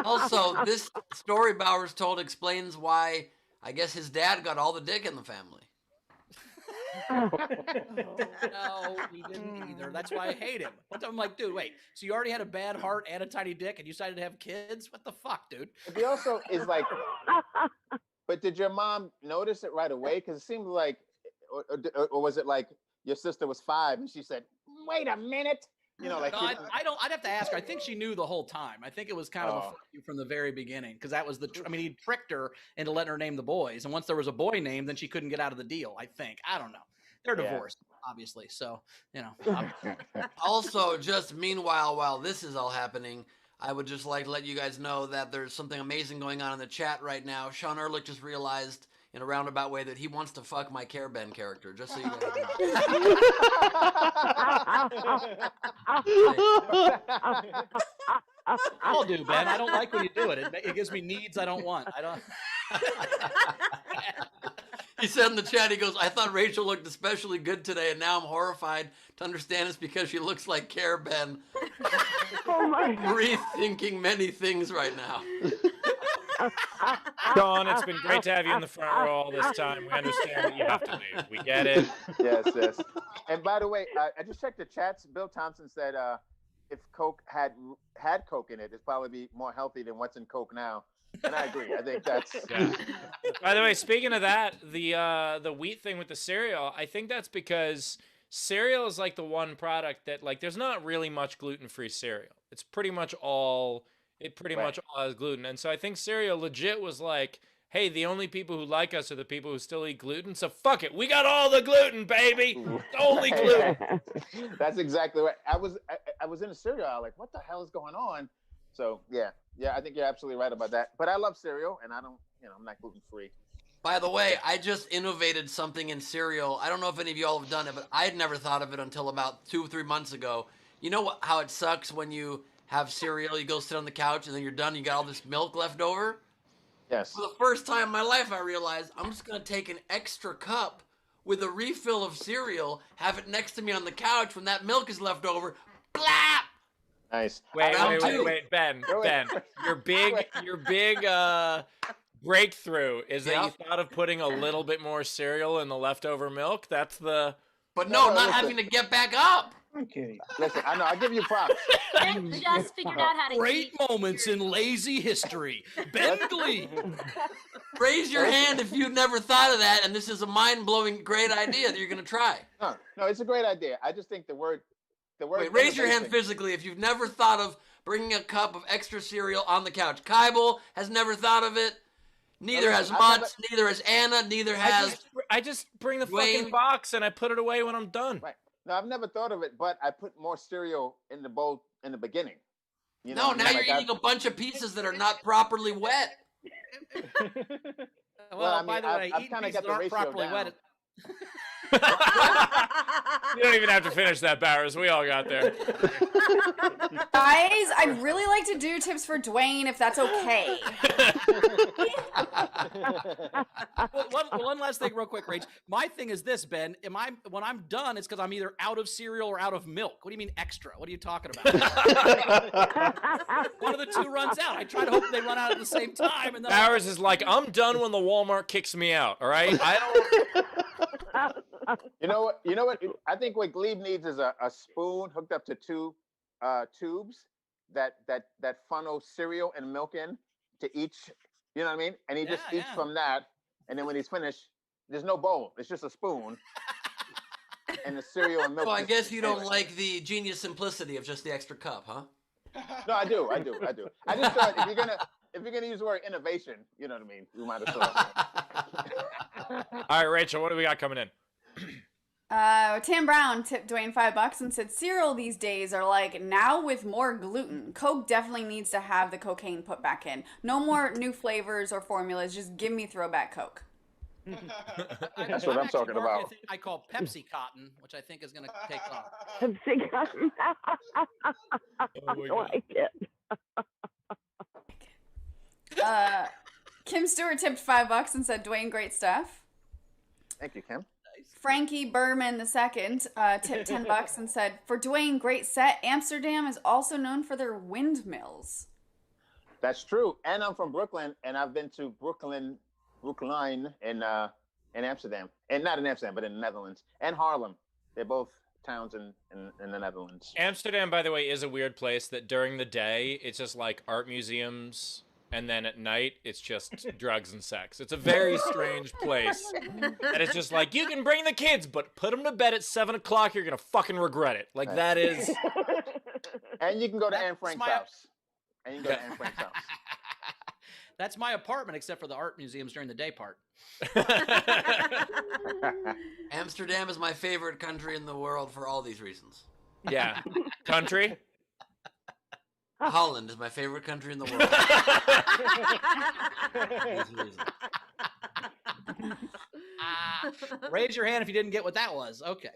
Also, this story Bowers told explains why I guess his dad got all the dick in the family. No, he didn't either. That's why I hate him. One time I'm like, dude, wait. So you already had a bad heart and a tiny dick, and you decided to have kids? What the fuck, dude? But he also is like. But did your mom notice it right away? Because it seemed like, or was it like your sister was 5 and she said, "Wait a minute," No, I don't. I'd have to ask her. I think she knew the whole time. I think it was kind of a fuck you from the very beginning because that was he tricked her into letting her name the boys, and once there was a boy name, then she couldn't get out of the deal. I think. I don't know. They're divorced, obviously. So Also, just meanwhile, while this is all happening, I would just like to let you guys know that there's something amazing going on in the chat right now. Sean Ehrlich just realized in a roundabout way that he wants to fuck my Care Ben character, just so you guys know. I'll do, Ben. I don't like when you do it. It gives me needs I don't want. I don't. He said in the chat, he goes, "I thought Rachel looked especially good today, and now I'm horrified to understand it's because she looks like Care Ben." Rethinking many things right now. Sean, it's been great to have you in the front row all this time. We understand that you have to leave. We get it. Yes. And by the way, I just checked the chats. Bill Thompson said if Coke had Coke in it, it'd probably be more healthy than what's in Coke now. And I agree. I think that's. Yeah. By the way, speaking of that, the wheat thing with the cereal, I think that's because cereal is like the one product that like there's not really much gluten-free cereal. It's pretty much all. It pretty much all has gluten. And so I think cereal legit was like, hey, the only people who like us are the people who still eat gluten. So fuck it, we got all the gluten, baby. It's only gluten. That's exactly right. I was in a cereal aisle, like, what the hell is going on? So yeah, I think you're absolutely right about that. But I love cereal, and I don't, I'm not gluten free. By the way, I just innovated something in cereal. I don't know if any of y'all have done it, but I had never thought of it until about 2 or 3 months ago. You know how it sucks when you have cereal, you go sit on the couch, and then you're done, you got all this milk left over? Yes. For the first time in my life, I realized I'm just going to take an extra cup with a refill of cereal, have it next to me on the couch when that milk is left over. Blap! Nice. Wait, Round Ben, your big breakthrough is that you thought of putting a little bit more cereal in the leftover milk. That's the. But no, not having to get back up. Okay. Listen, I know. I give you props. Ben just figured out how to Great eat moments in lazy history. Ben Gleib. Raise your hand if you've never thought of that, and this is a mind-blowing great idea that you're going to try. No, it's a great idea. I just think the word. Wait, raise your hand physically if you've never thought of bringing a cup of extra cereal on the couch. Kybel has never thought of it. Neither has Mutz. Neither has Anna. Neither has. I just bring the Dwayne. fucking box and I put it away when I'm done. Right. No, I've never thought of it, but I put more cereal in the bowl in the beginning. No, now you're eating a bunch of pieces that are not properly wet. Well, I mean, by the way, I've eating kind of pieces got the aren't ratio properly down. wet. You don't even have to finish that, Bowers. We all got there. Guys, I'd really like to do tips for Dwayne if that's okay. One last thing real quick, Rach. My thing is this, Ben. When I'm done, it's because I'm either out of cereal or out of milk. What do you mean extra? What are you talking about? One of the two runs out. I try to hope they run out at the same time. And then Bowers is like, I'm done when the Walmart kicks me out. All right, I don't. You know what? I think what Gleib needs is a spoon hooked up to two tubes that funnel cereal and milk in to each. You know what I mean? And he just eats from that, and then when he's finished, there's no bowl. It's just a spoon. And the cereal and milk. Well, I guess you don't like the genius simplicity of just the extra cup, huh? No, I do. I just thought if you're gonna use the word innovation, you know what I mean. We might as well. All right, Rachel, what do we got coming in? Tam Brown tipped Dwayne $5 and said cereal these days are like now with more gluten. Coke definitely needs to have the cocaine put back in. No more new flavors or formulas. Just give me throwback Coke. That's what I'm talking about. I call Pepsi Cotton, which I think is going to take off. Pepsi Cotton. I like it. Kim Stewart tipped $5 and said Dwayne, great stuff. Thank you, Kim. Frankie Berman II tipped $10 and said, for Dwayne, great set. Amsterdam is also known for their windmills. That's true. And I'm from Brooklyn, and I've been to Brookline in Amsterdam. And not in Amsterdam, but in the Netherlands. And Harlem. They're both towns in the Netherlands. Amsterdam, by the way, is a weird place that during the day, it's just like art museums. And then at night, it's just drugs and sex. It's a very strange place. And it's just like, you can bring the kids, but put them to bed at 7 o'clock. You're going to fucking regret it. Like, that is... And you can go to Anne Frank's house. That's my apartment, except for the art museums during the day part. Amsterdam is my favorite country in the world for all these reasons. Yeah. Country? Holland is my favorite country in the world. Raise your hand if you didn't get what that was. Okay.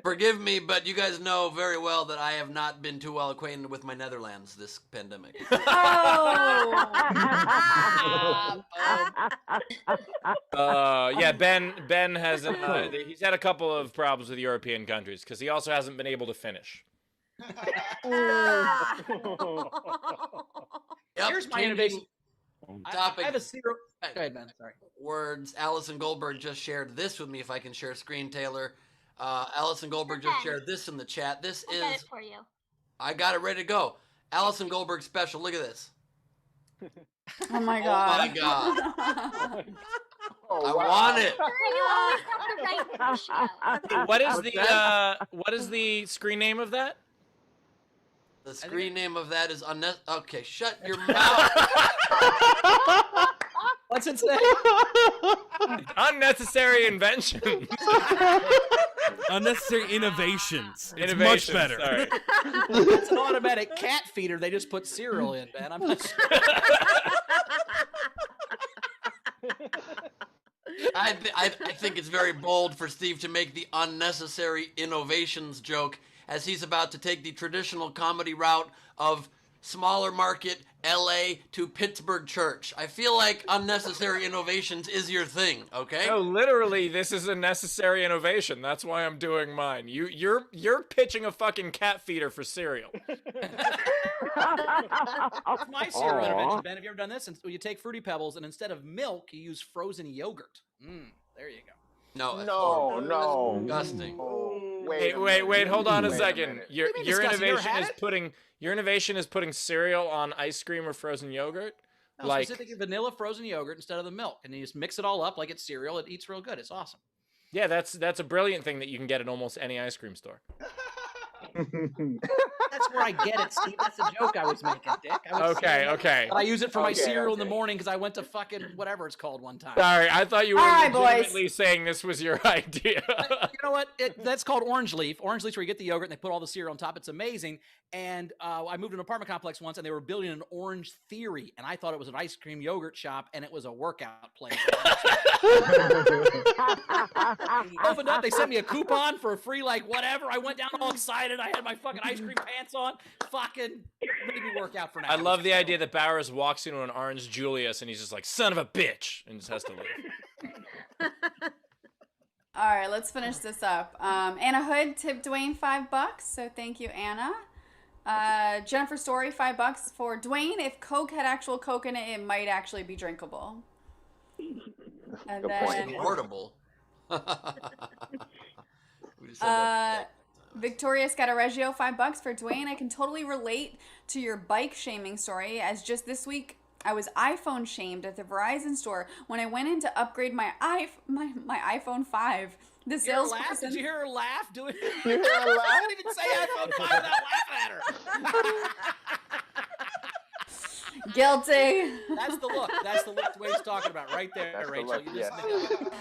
Forgive me, but you guys know very well that I have not been too well acquainted with my Netherlands this pandemic. Yeah, Ben hasn't. He's had a couple of problems with European countries because he also hasn't been able to finish. Here's my innovation. Topic. I have a zero. Go ahead, man. Sorry. Words. Allison Goldberg just shared this with me. If I can share screen, Taylor. Allison Goldberg just shared this in the chat. This I'll is. get it for you. I got it ready to go. Allison Goldberg special. Look at this. Oh my god. Oh my god. I want it. You always have the right ratio. What is the screen name of that? The screen name of that is Okay, shut your mouth. What's it say? Unnecessary inventions. Unnecessary innovations. It's Innovations, much better. sorry. It's an automatic cat feeder. They just put cereal in, man. I'm not sure. I think it's very bold for Steve to make the unnecessary innovations joke as he's about to take the traditional comedy route of smaller market LA to Pittsburgh church. I feel like unnecessary innovations is your thing, okay? No, literally, this is a necessary innovation. That's why I'm doing mine. You're pitching a fucking cat feeder for cereal. It's my cereal intervention, Ben. Have you ever done this? And you take Fruity Pebbles, and instead of milk, you use frozen yogurt. There you go. No, No. disgusting. Wait, hold on a Wait a second. minute. Your What do you mean disgusting? You ever innovation had is it? putting cereal on ice cream or frozen yogurt? No, Like, specifically vanilla frozen yogurt instead of the milk, and you just mix it all up like it's cereal. It eats real good. It's awesome. yeah, that's a brilliant thing that you can get at almost any ice cream store. That's where I get it, Steve. That's the joke I was making, Dick. Okay. But I use it for my Okay, cereal in the okay. morning because I went to fucking whatever it's called one time. Sorry, I thought you were All right, boys. legitimately saying this was your idea. You know what? That's called orange leaf. Orange leaf's where you get the yogurt and they put all the cereal on top. It's amazing. And I moved to an apartment complex once and they were building an Orange Theory. And I thought it was an ice cream yogurt shop and it was a workout place. Opened up, they sent me a coupon for a free, like, whatever. I went down all excited. I had my fucking ice cream pants on. Fucking made me work out for an hour. I love the idea that Bowers walks into an Orange Julius and he's just like, son of a bitch, and just has to leave. All right, let's finish this up. Anna Hood tipped Dwayne $5, so thank you, Anna. Jennifer Story, $5 for Dwayne. If Coke had actual Coke in it, it might actually be drinkable. And Good then point. Portable. We just said that. Victoria Scatareggio, $5 for Dwayne. I can totally relate to your bike shaming story, as just this week I was iPhone shamed at the Verizon store when I went in to upgrade my iPhone 5. The Did you hear her laugh? salesperson. Did you hear her laugh? Doing You hear her laugh? I didn't even say iPhone 5 without laughing at her. Guilty. That's the look. That's the look Dwayne's talking about right there, That's the Rachel. look, You yes. listen to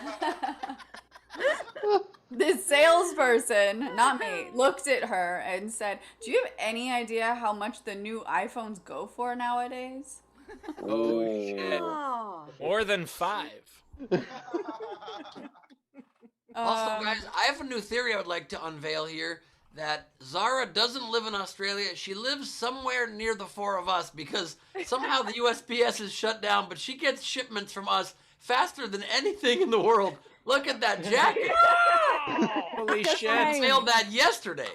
The salesperson, not me, looked at her and said, "Do you have any idea how much the new iPhones go for nowadays?" Oh, shit. More than 5. Also, guys, I have a new theory I would like to unveil here, that Zara doesn't live in Australia. She lives somewhere near the four of us because somehow the USPS is shut down, but she gets shipments from us faster than anything in the world. Look at that jacket. Holy Just shit. I came. mailed that yesterday.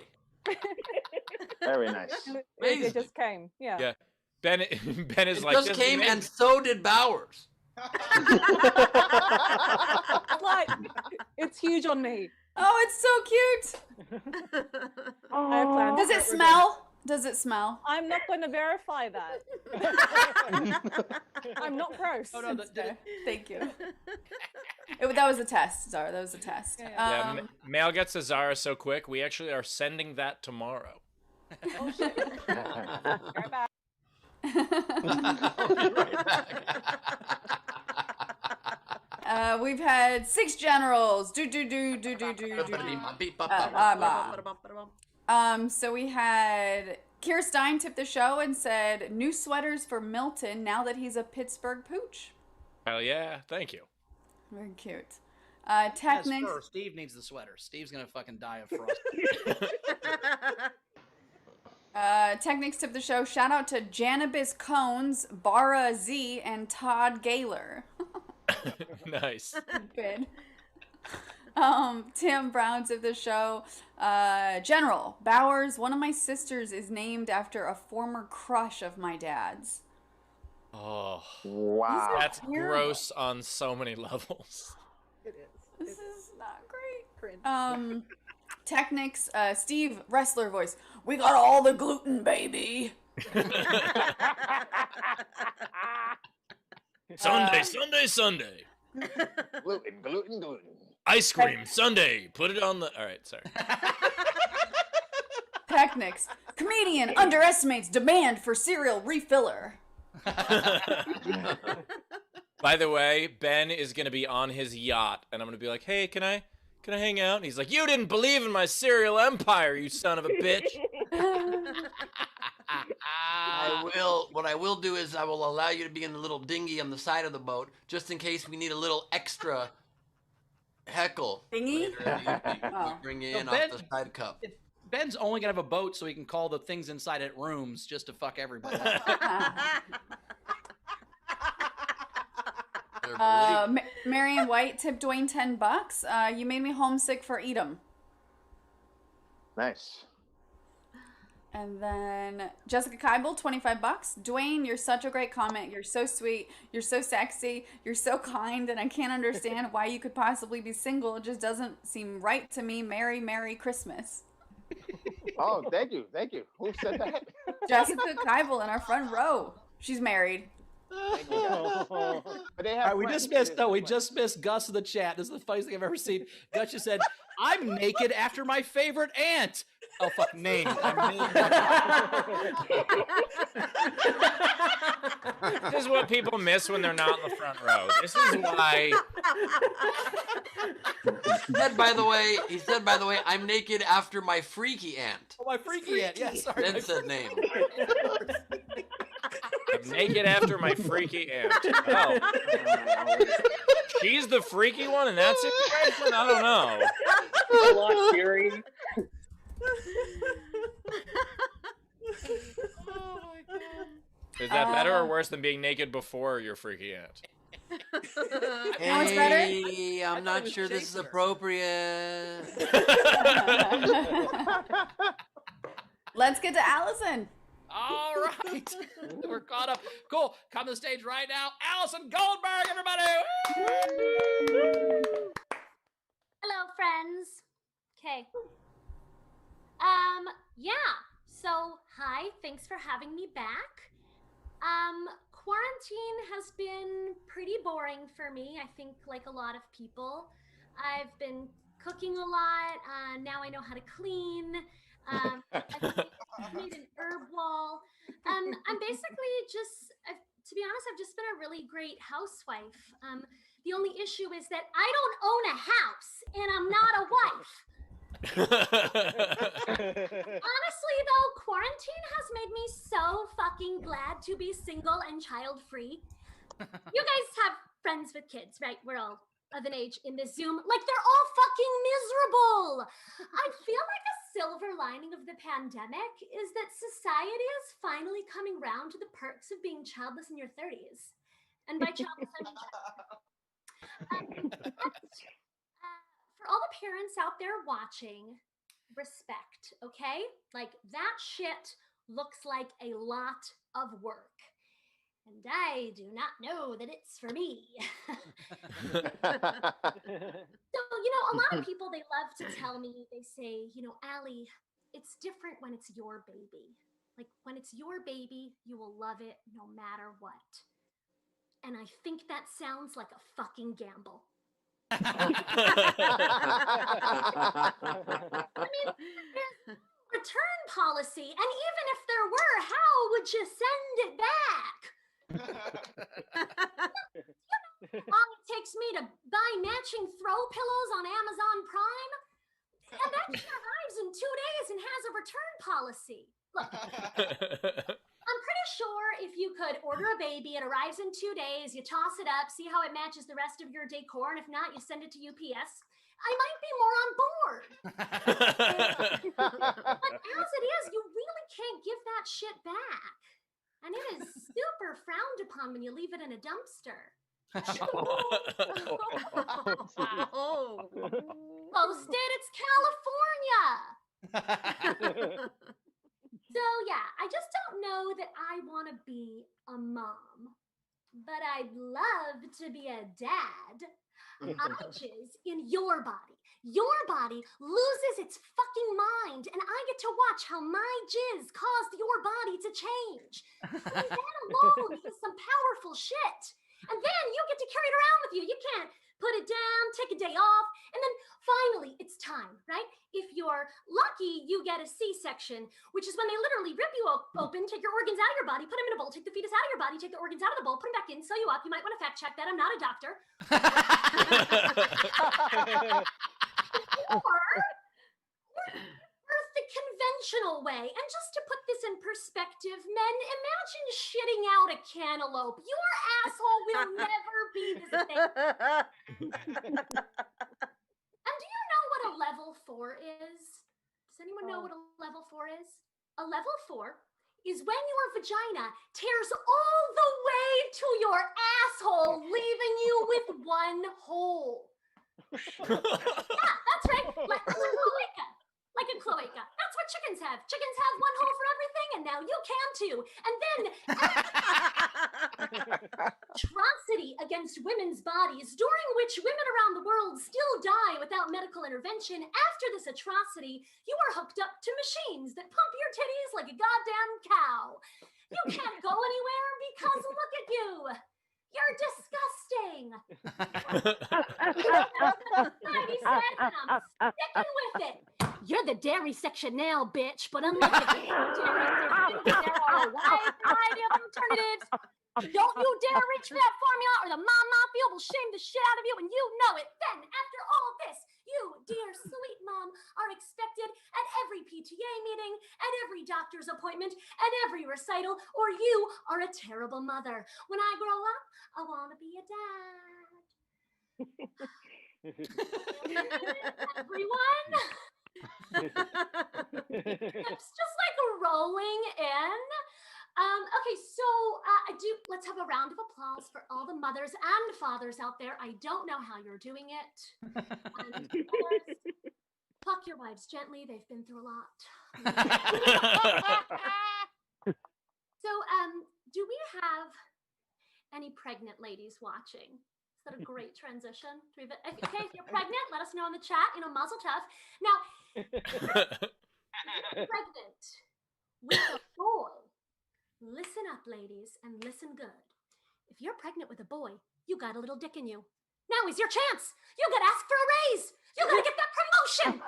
Very nice. Amazing. It just came. Yeah. Yeah. Ben is It like, just this is came, amazing. and so did Bowers. Like, it's huge on me. Oh, it's so cute. I have plans Does to it get rid of smell? Does it smell? I'm not going to verify that. I'm not gross. Oh, no, Thank you. That was a test, Zara. That was a test. Yeah, mail gets to Zara so quick, we actually are sending that tomorrow. Oh, shit. Right back. We've had 6 generals. So we had Keir Stein tip the show and said new sweaters for Milton now that he's a Pittsburgh pooch. Hell yeah, thank you. Very cute. Yes, Technics. fur. Steve needs the sweater. Steve's gonna fucking die of frost. Technics tip the show. Shout out to Janibus Cones, Bara Z, and Todd Gaylor. Nice. Good. Tim Brown tip the show. General Bowers, one of my sisters is named after a former crush of my dad's. Oh, Wow. that's terrible. gross on so many levels. It is. This is not great. Cringe. Technics, Steve, wrestler voice. We got all the gluten, baby. Sunday. Gluten. Ice cream, Sunday. Put it on the. All right, sorry. Technics. Comedian underestimates demand for cereal refiller. By the way, Ben is gonna be on his yacht, and I'm gonna be like, "Hey, can I hang out?" And he's like, "You didn't believe in my cereal empire, you son of a bitch." What I will do is I will allow you to be in the little dinghy on the side of the boat, just in case we need a little extra heckle. Dinghy? Later in the evening. We bring you in off the side cup. Ben's only gonna have a boat so he can call the things inside it rooms just to fuck everybody. Marion White tipped Dwayne $10. You made me homesick for Edom. Nice. And then Jessica Keibel, $25. Dwayne, you're such a great comment. You're so sweet. You're so sexy. You're so kind. And I can't understand why you could possibly be single. It just doesn't seem right to me. Merry Christmas. Oh, thank you. Who said that? Jessica Keibel in our front row. She's married. But they have we just missed Gus in the chat. This is the funniest thing I've ever seen. Gus just said, "I'm naked after my favorite aunt." Oh fuck, name. This is what people miss when they're not in the front row. This is why. He said, by the way, I'm naked after my freaky aunt. Oh, my freaky aunt. Yeah, sorry. Then said name. I'm naked after my freaky aunt. Oh. She's the freaky one in that situation? I don't know. Lost Fury. Is that better or worse than being naked before your freaky aunt? Hey, I'm not sure this is appropriate. Let's get to Allison. All right. We're caught up. Cool. Come to the stage right now. Allison Goldberg, everybody. Hello, friends. Okay. Yeah. So, hi. Thanks for having me back. Quarantine has been pretty boring for me. I think like a lot of people. I've been cooking a lot. Now I know how to clean. I made an herb wall. I'm basically just, to be honest, I've just been a really great housewife. The only issue is that I don't own a house and I'm not a wife. Honestly, though, quarantine has made me so fucking glad to be single and child-free. You guys have friends with kids, right? We're all of an age in this Zoom. Like, they're all fucking miserable. I feel like a silver lining of the pandemic is that society is finally coming round to the perks of being childless in your 30s. And by childless, I mean for all the parents out there watching, respect, okay? Like, that shit looks like a lot of work. And I do not know that it's for me. So, a lot of people, they love to tell me, they say, Allie, it's different when it's your baby. Like, when it's your baby, you will love it no matter what. And I think that sounds like a fucking gamble. I mean, there's return policy, and even if there were, how would you send it back? How long it takes me to buy matching throw pillows on Amazon Prime? And that shit arrives in 2 days and has a return policy. Look, I'm pretty sure if you could order a baby, it arrives in 2 days, you toss it up, see how it matches the rest of your decor, and if not, you send it to UPS. I might be more on board. But as it is, you really can't give that shit back. And it is super frowned upon when you leave it in a dumpster. Posted, it's California. So yeah, I just don't know that I want to be a mom, but I'd love to be a dad. I jizz in your body. Your body loses its fucking mind, and I get to watch how my jizz caused your body to change. And that alone is some powerful shit. And then you get to carry it around with you. You can't put it down, take a day off, and then finally it's time, right? If you're lucky, you get a C-section, which is when they literally rip you open, take your organs out of your body, put them in a bowl, take the fetus out of your body, take the organs out of the bowl, put them back in, sew you up. You might want to fact check that. I'm not a doctor. Or the conventional way. And just to put this in perspective, men, imagine shitting out a cantaloupe. Your asshole will never be the same. And do you know what a level 4 is? Does anyone know what a level 4 is? A level 4 is when your vagina tears all the way to your asshole, leaving you with one hole. Yeah, that's right. Like a cloaca. Like a cloaca. That's what chickens have. Chickens have one hole for everything, and now you can too. And then atrocity against women's bodies, during which women around the world still die without medical intervention. After this atrocity, you are hooked up to machines that pump your titties like a goddamn cow. You can't go anywhere because look at you. You're disgusting. Society said, and I'm sticking with it. You're the dairy section now, bitch, but unlike the dairy section, there are a wide variety of alternatives. Don't you dare reach for that formula or the mom mafia will shame the shit out of you and you know it. Then, after all of this, you, dear sweet mom, are expected at every PTA meeting, at every doctor's appointment, at every recital, or you are a terrible mother. When I grow up, I want to be a dad. Everyone. It's just like rolling in. Okay, so let's have a round of applause for all the mothers and fathers out there. I don't know how you're doing it. Mothers, fuck your wives gently. They've been through a lot. So, do we have any pregnant ladies watching? Is that a great transition? Okay, if you're pregnant, let us know in the chat. Mazel tov. Now, pregnant with a boy. Listen up, ladies, and listen good. If you're pregnant with a boy, you got a little dick in you. Now is your chance. You gotta ask for a raise. You gotta get that promotion.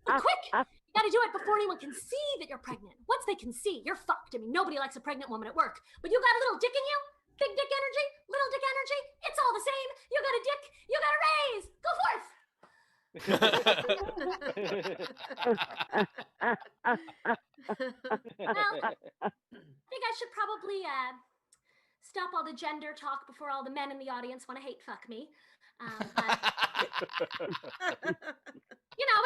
Quick, you gotta do it before anyone can see that you're pregnant. Once they can see, you're fucked. I mean, nobody likes a pregnant woman at work. But you got a little dick in you? Big dick energy? Little dick energy? It's all the same. You got a dick. You got a raise. Go forth. Well, I think I should probably stop all the gender talk before all the men in the audience want to hate fuck me. But,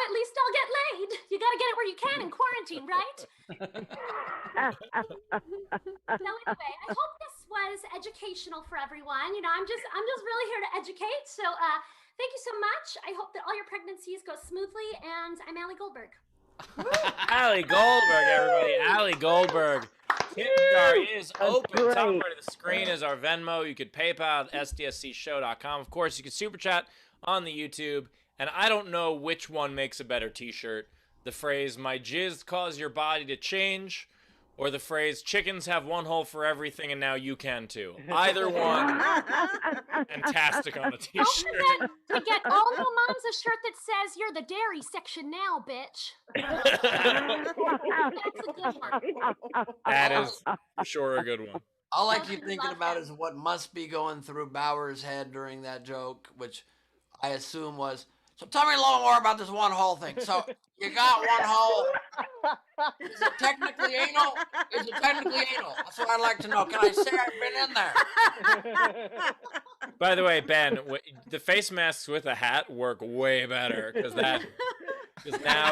at least I'll get laid. You gotta get it where you can in quarantine, right? So anyway, I hope this was educational for everyone. I'm just really here to educate. So thank you so much. I hope that all your pregnancies go smoothly, and I'm Allie Goldberg. Allie Goldberg, everybody. Allie Goldberg. Tip jar is open. Top right of the screen is our Venmo. You could PayPal at sdscshow.com. Of course, you can super chat on the YouTube. And I don't know which one makes a better t-shirt. The phrase, my jizz caused your body to change, or the phrase, chickens have one hole for everything and now you can too. Either one, fantastic on a t-shirt. Don't forget to get all new moms a shirt that says, you're the dairy section now, bitch. That's a good one. That is for sure a good one. All I keep thinking about is what must be going through Bauer's head during that joke, which I assume was, so tell me a little more about this one hole thing. So you got one hole. Is it technically anal? Is it technically anal? That's what I'd like to know. Can I say I've been in there? By the way, Ben, the face masks with a hat work way better because now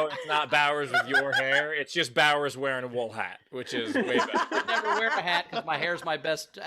it's not Bowers with your hair. It's just Bowers wearing a wool hat, which is way better. I never wear a hat because my hair's my best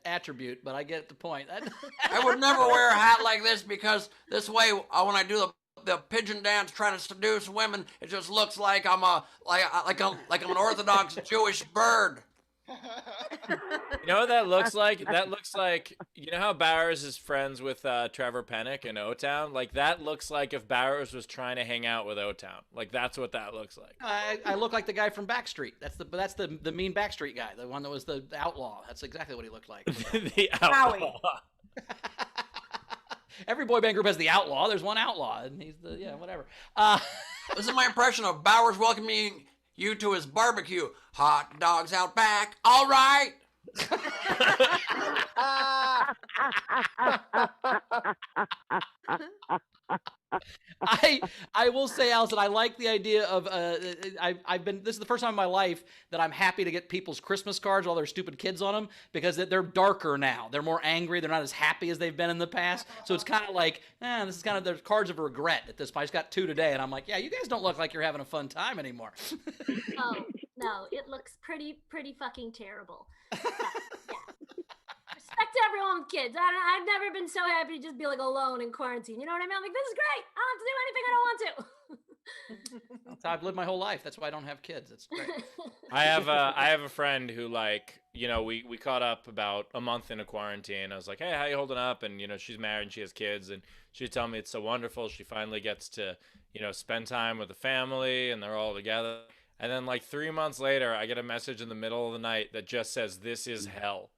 attribute, but I get the point. I would never wear a hat like this because this way, when I do the pigeon dance trying to seduce women, it just looks like I'm like I'm an Orthodox Jewish bird. You know what that looks like? That looks like, you know how Bowers is friends with Trevor Pennick in O-Town? Like, that looks like if Bowers was trying to hang out with O-Town. Like, that's what that looks like. I look like the guy from Backstreet. That's the mean Backstreet guy, the one that was the outlaw. That's exactly what he looked like. The outlaw. Every boy band group has the outlaw. There's one outlaw, and he's the whatever. This is my impression of Bowers welcoming you to his barbecue. Hot dogs out back. All right. I will say, Allison, I like the idea of I've been. This is the first time in my life that I'm happy to get people's Christmas cards with all their stupid kids on them because they're darker now. They're more angry. They're not as happy as they've been in the past. So it's kind of like, this is kind of their cards of regret at this point. I just got 2 today, and I'm like, yeah, you guys don't look like you're having a fun time anymore. Oh no, it looks pretty fucking terrible. Respect to everyone with kids. I've never been so happy to just be like alone in quarantine. You know what I mean? I'm like, this is great. I don't have to do anything I don't want to. That's how I've lived my whole life. That's why I don't have kids. It's great. I have a friend who, like, you know, we caught up about a month into quarantine. I was like, hey, how you holding up? And, you know, she's married and she has kids, and she'd tell me it's so wonderful. She finally gets to, you know, spend time with the family and they're all together. And then like 3 months later, I get a message in the middle of the night that just says, "This is hell."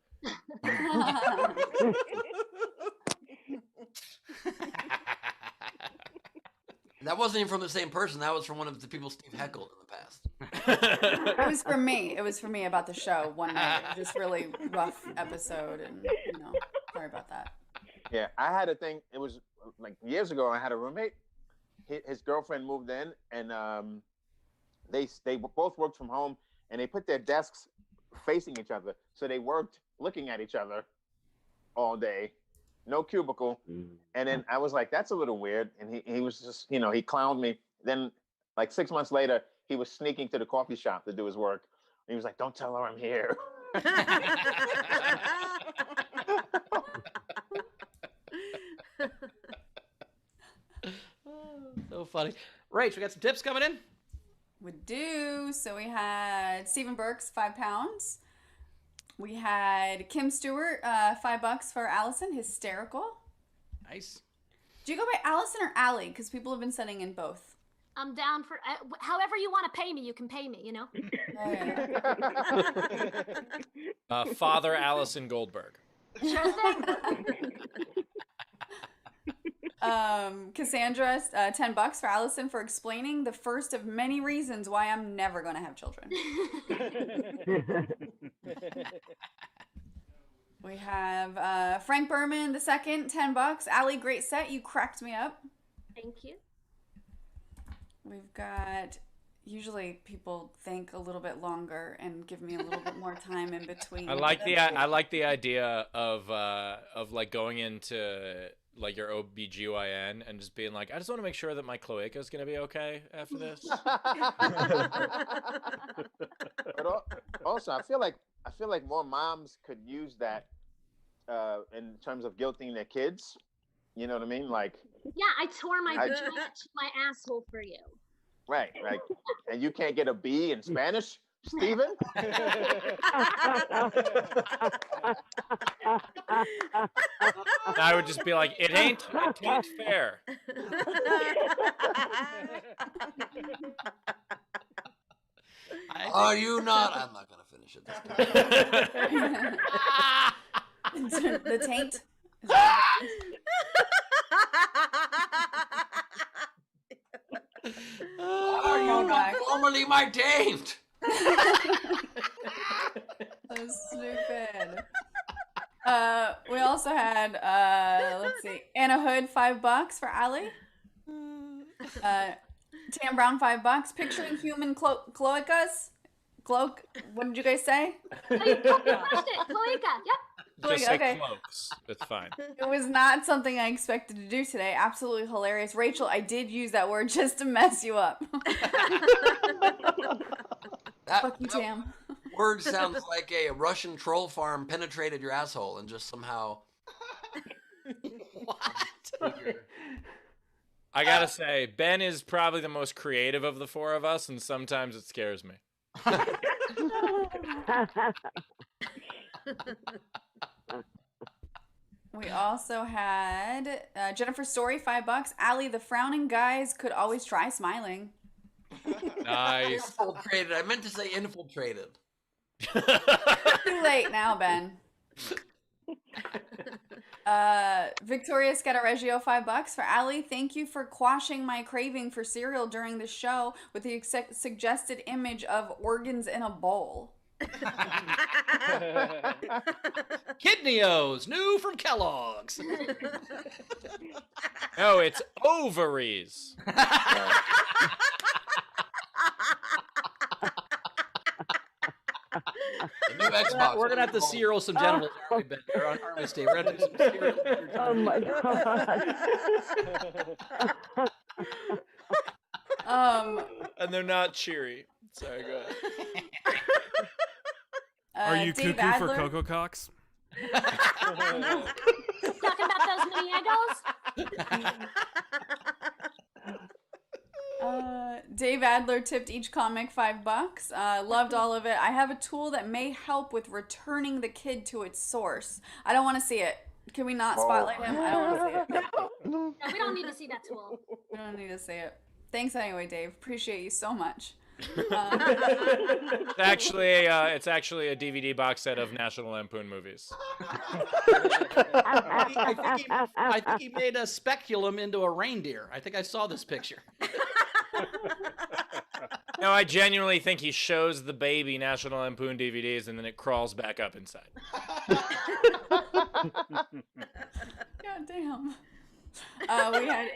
That wasn't even from the same person. That was from one of the people Steve heckled in the past. It was for me. It was for me about the show one night. It was this really rough episode, and sorry about that. Yeah, I had a thing. It was like years ago. I had a roommate. His girlfriend moved in, and they both worked from home, and they put their desks facing each other, so they worked looking at each other all day, no cubicle. And then I was like, that's a little weird. And he was just, you know, he clowned me. Then like 6 months later, he was sneaking to the coffee shop to do his work. And he was like, don't tell her I'm here. So funny. Rach, we got some tips coming in? We do. So we had Stephen Burks, £5. We had Kim Stewart, $5 for Allison, hysterical. Nice. Do you go by Allison or Allie? Because people have been sending in both. I'm down for however you want to pay me. You can pay me. You know. Father Allison Goldberg. Sure thing. Cassandra, $10 for Allison for explaining the first of many reasons why I'm never going to have children. We have Frank Berman II, $10. Allie, great set. You cracked me up. Thank you. We've got, usually people think a little bit longer and give me a little bit more time in between. I like the idea of like going into like your OBGYN and just being like, I just want to make sure that my cloaca is going to be okay after this. But also, I feel like more moms could use that in terms of guilting their kids. You know what I mean? Like, yeah, I tore my asshole for you. Right. And you can't get a B in Spanish, Steven? I would just be like, it ain't fair. Are you not? I'm not going to finish it this time. The taint. Are you not formerly my taint? So stupid. We also had, let's see, Anna Hood, $5 for Allie. Tam Brown, $5. Picturing human cloacas. What did you guys say? Oh, you crushed it. Cloaca. Yep. Just say Okay. cloaks. It's fine. It was not something I expected to do today. Absolutely hilarious. Rachel, I did use that word just to mess you up. Fuck you, Tam. Word sounds like a Russian troll farm penetrated your asshole and just somehow. What? I gotta say, Ben is probably the most creative of the four of us, and sometimes it scares me. We also had Jennifer Story, $5. Allie, the frowning guys could always try smiling. Nice. Infiltrated. I meant to say infiltrated. Too late now, Ben. Victoria Scattereggio, $5 for Allie. Thank you for quashing my craving for cereal during the show with the suggested image of organs in a bowl. Kidneos, new from Kellogg's. No, it's ovaries. The new Xbox. We're gonna have to cereal some genitals, aren't we, Ben? Aren't we, Steve? We're gonna do some cereal. Oh my god. And they're not cheery. Sorry, go ahead. Are you Dave cuckoo for Adler? Cocoa Cocks? Talking about those mini Eggos? Dave Adler tipped each comic $5. Loved all of it. I have a tool that may help with returning the kid to its source. I don't want to see it. Can we not spotlight him? I don't want to see it. No, we don't need to see that tool. We don't need to see it. Thanks anyway, Dave. Appreciate you so much. It's actually a DVD box set of National Lampoon movies. I think he made a speculum into a reindeer. I think I saw this picture. No, I genuinely think he shows the baby National Lampoon DVDs and then it crawls back up inside. God damn. We had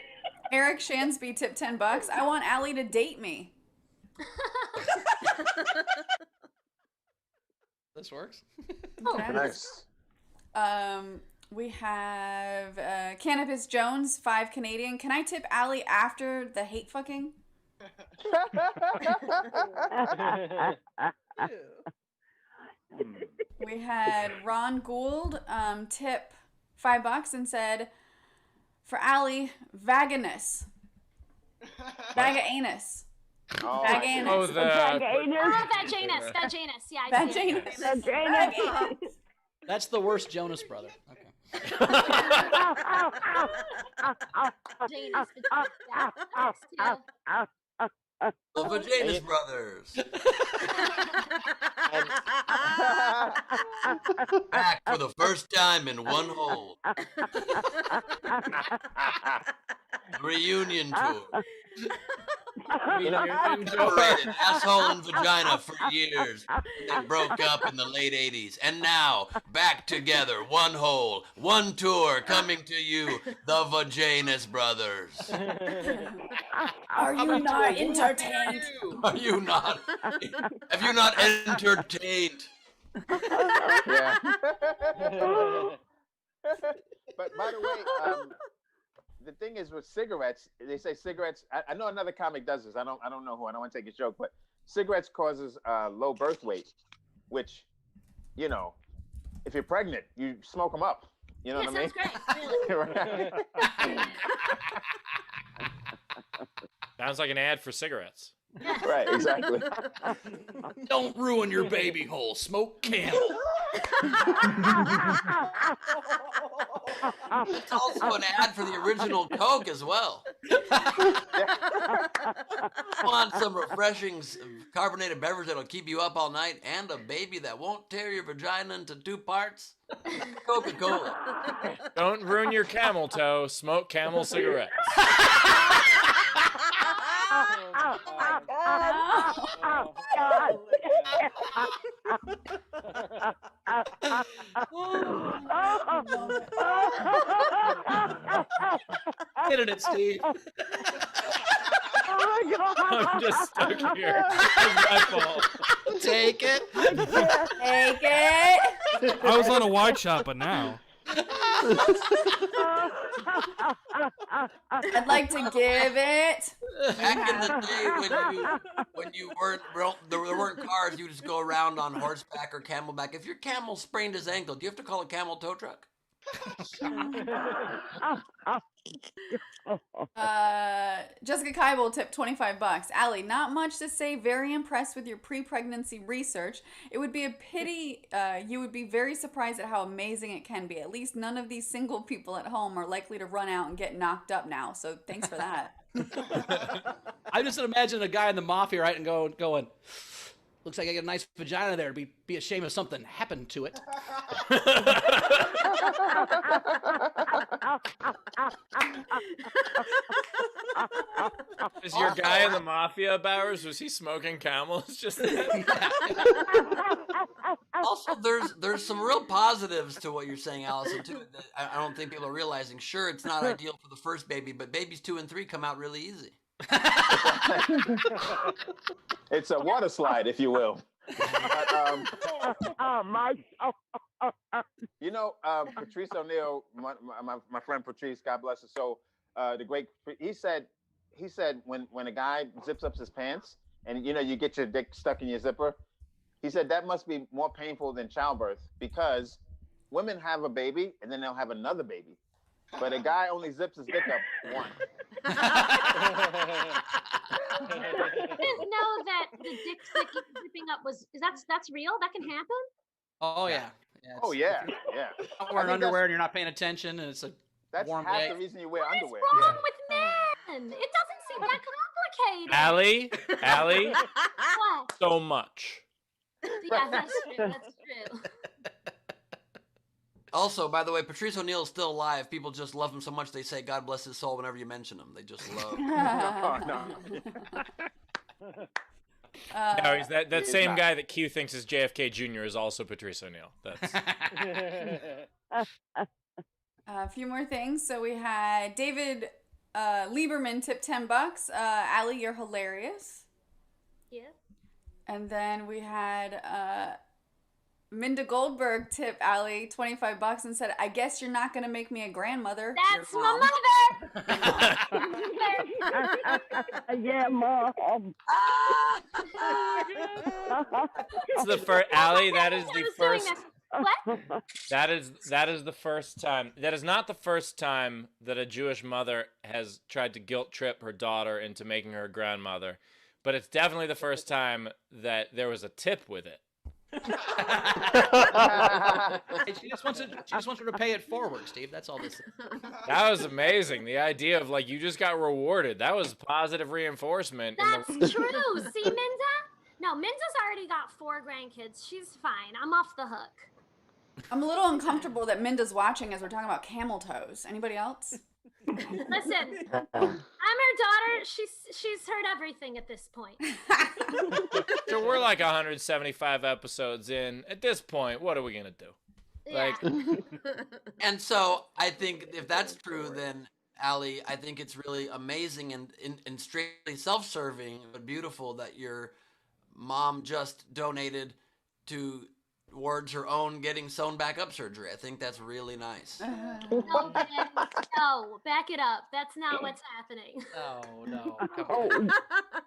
Eric Shansby tip $10. I want Allie to date me. This works. Okay. Nice. We have Cannabis Jones, 5 Canadian. Can I tip Allie after the hate fucking? We had Ron Gould tip $5 and said, for Allie, vaginus. Vaganus. Oh, Vaganus. Oh, the Vaginus. Vaginus. Yeah, I see it. Vaginus. That's the worst Jonas brother. Okay. Janus. Yeah. The Vaginas Brothers. Back for the first time in one hole. Reunion tour. Separated asshole and vagina for years. They broke up in the late 80s. And now, back together, one hole, one tour, coming to you, the Vaginas Brothers. Are you not entertained? Are you not? Have you not entertained? Yeah. But by the way, the thing is with cigarettes, they say cigarettes. I know another comic does this. I don't know who. I don't want to take his joke, but cigarettes causes low birth weight, which, you know, if you're pregnant, you smoke them up. You know what I mean? Sounds great. Really. Sounds like an ad for cigarettes. Right, exactly. Don't ruin your baby hole. Smoke Camel. It's also an ad for the original Coke as well. Want some refreshing carbonated beverage that'll keep you up all night and a baby that won't tear your vagina into 2 parts? Coca-Cola. Don't ruin your camel toe. Smoke Camel cigarettes. Get it, Steve. Oh my god! I'm just stuck here. It's my fault. Take it. Take it. I was on a wide shot, but now. I'd like to give it. Back in the day when you there weren't cars, you just go around on horseback or camelback. If your camel sprained his ankle, do you have to call a camel tow truck? Jessica Keibel tipped $25. Allie, not much to say. Very impressed with your pre-pregnancy research. It would be a pity. You would be very surprised at how amazing it can be. At least none of these single people at home are likely to run out and get knocked up now. So thanks for that. I just imagine a guy in the mafia, right, and going, looks like I get a nice vagina there. Be ashamed if something happened to it. Is your guy in the mafia, Bowers? Was he smoking camels? Just Also, there's some real positives to what you're saying, Allison, too. That I don't think people are realizing. Sure, it's not ideal for the first baby, but babies 2 and 3 come out really easy. It's a water slide, if you will. You know, Patrice O'Neill, my friend Patrice, God bless her soul, the great. He said when a guy zips up his pants and you get your dick stuck in your zipper, he said that must be more painful than childbirth because women have a baby and then they'll have another baby, but a guy only zips his dick up once. I didn't know that the dick zipping up that's real. That can happen. Oh yeah. Oh yeah. Not wearing underwear and you're not paying attention, and it's a warm half day. the reason you wear underwear. What's wrong with men? It doesn't seem that complicated. Allie, What? so much. Yeah, that's true. That's true. Also, by the way, Patrice O'Neill is still alive. People just love him so much they say God bless his soul whenever you mention him. They just love him. No, he's that same guy that Q thinks is JFK Jr. is also Patrice O'Neill. That's A few more things. So we had David Lieberman tip $10. Allie, you're hilarious. Yeah. And then we had Minda Goldberg tip Allie $25 and said, "I guess you're not gonna make me a grandmother." That's my mother. Yeah, Mom. It's the first, Allie. That is the first. What? That is the first time. That is not the first time that a Jewish mother has tried to guilt trip her daughter into making her a grandmother, but it's definitely the first time that there was a tip with it. She just wants her to pay it forward, Steve. That's all this is. That was amazing. The idea of you just got rewarded. That was positive reinforcement. That's true. See, Minda? No, Minda's already got 4 grandkids. She's fine. I'm off the hook. I'm a little uncomfortable that Minda's watching as we're talking about camel toes. Anybody else? Listen, I'm her daughter. She's heard everything at this point. So we're like 175 episodes in. At this point, what are we gonna do? Yeah. And so I think if that's true, then Allie, I think it's really amazing and strictly self-serving, but beautiful that your mom just donated towards her own getting sewn back up surgery. I think that's really nice. No, Ben, no, back it up. That's not what's happening. No, come on.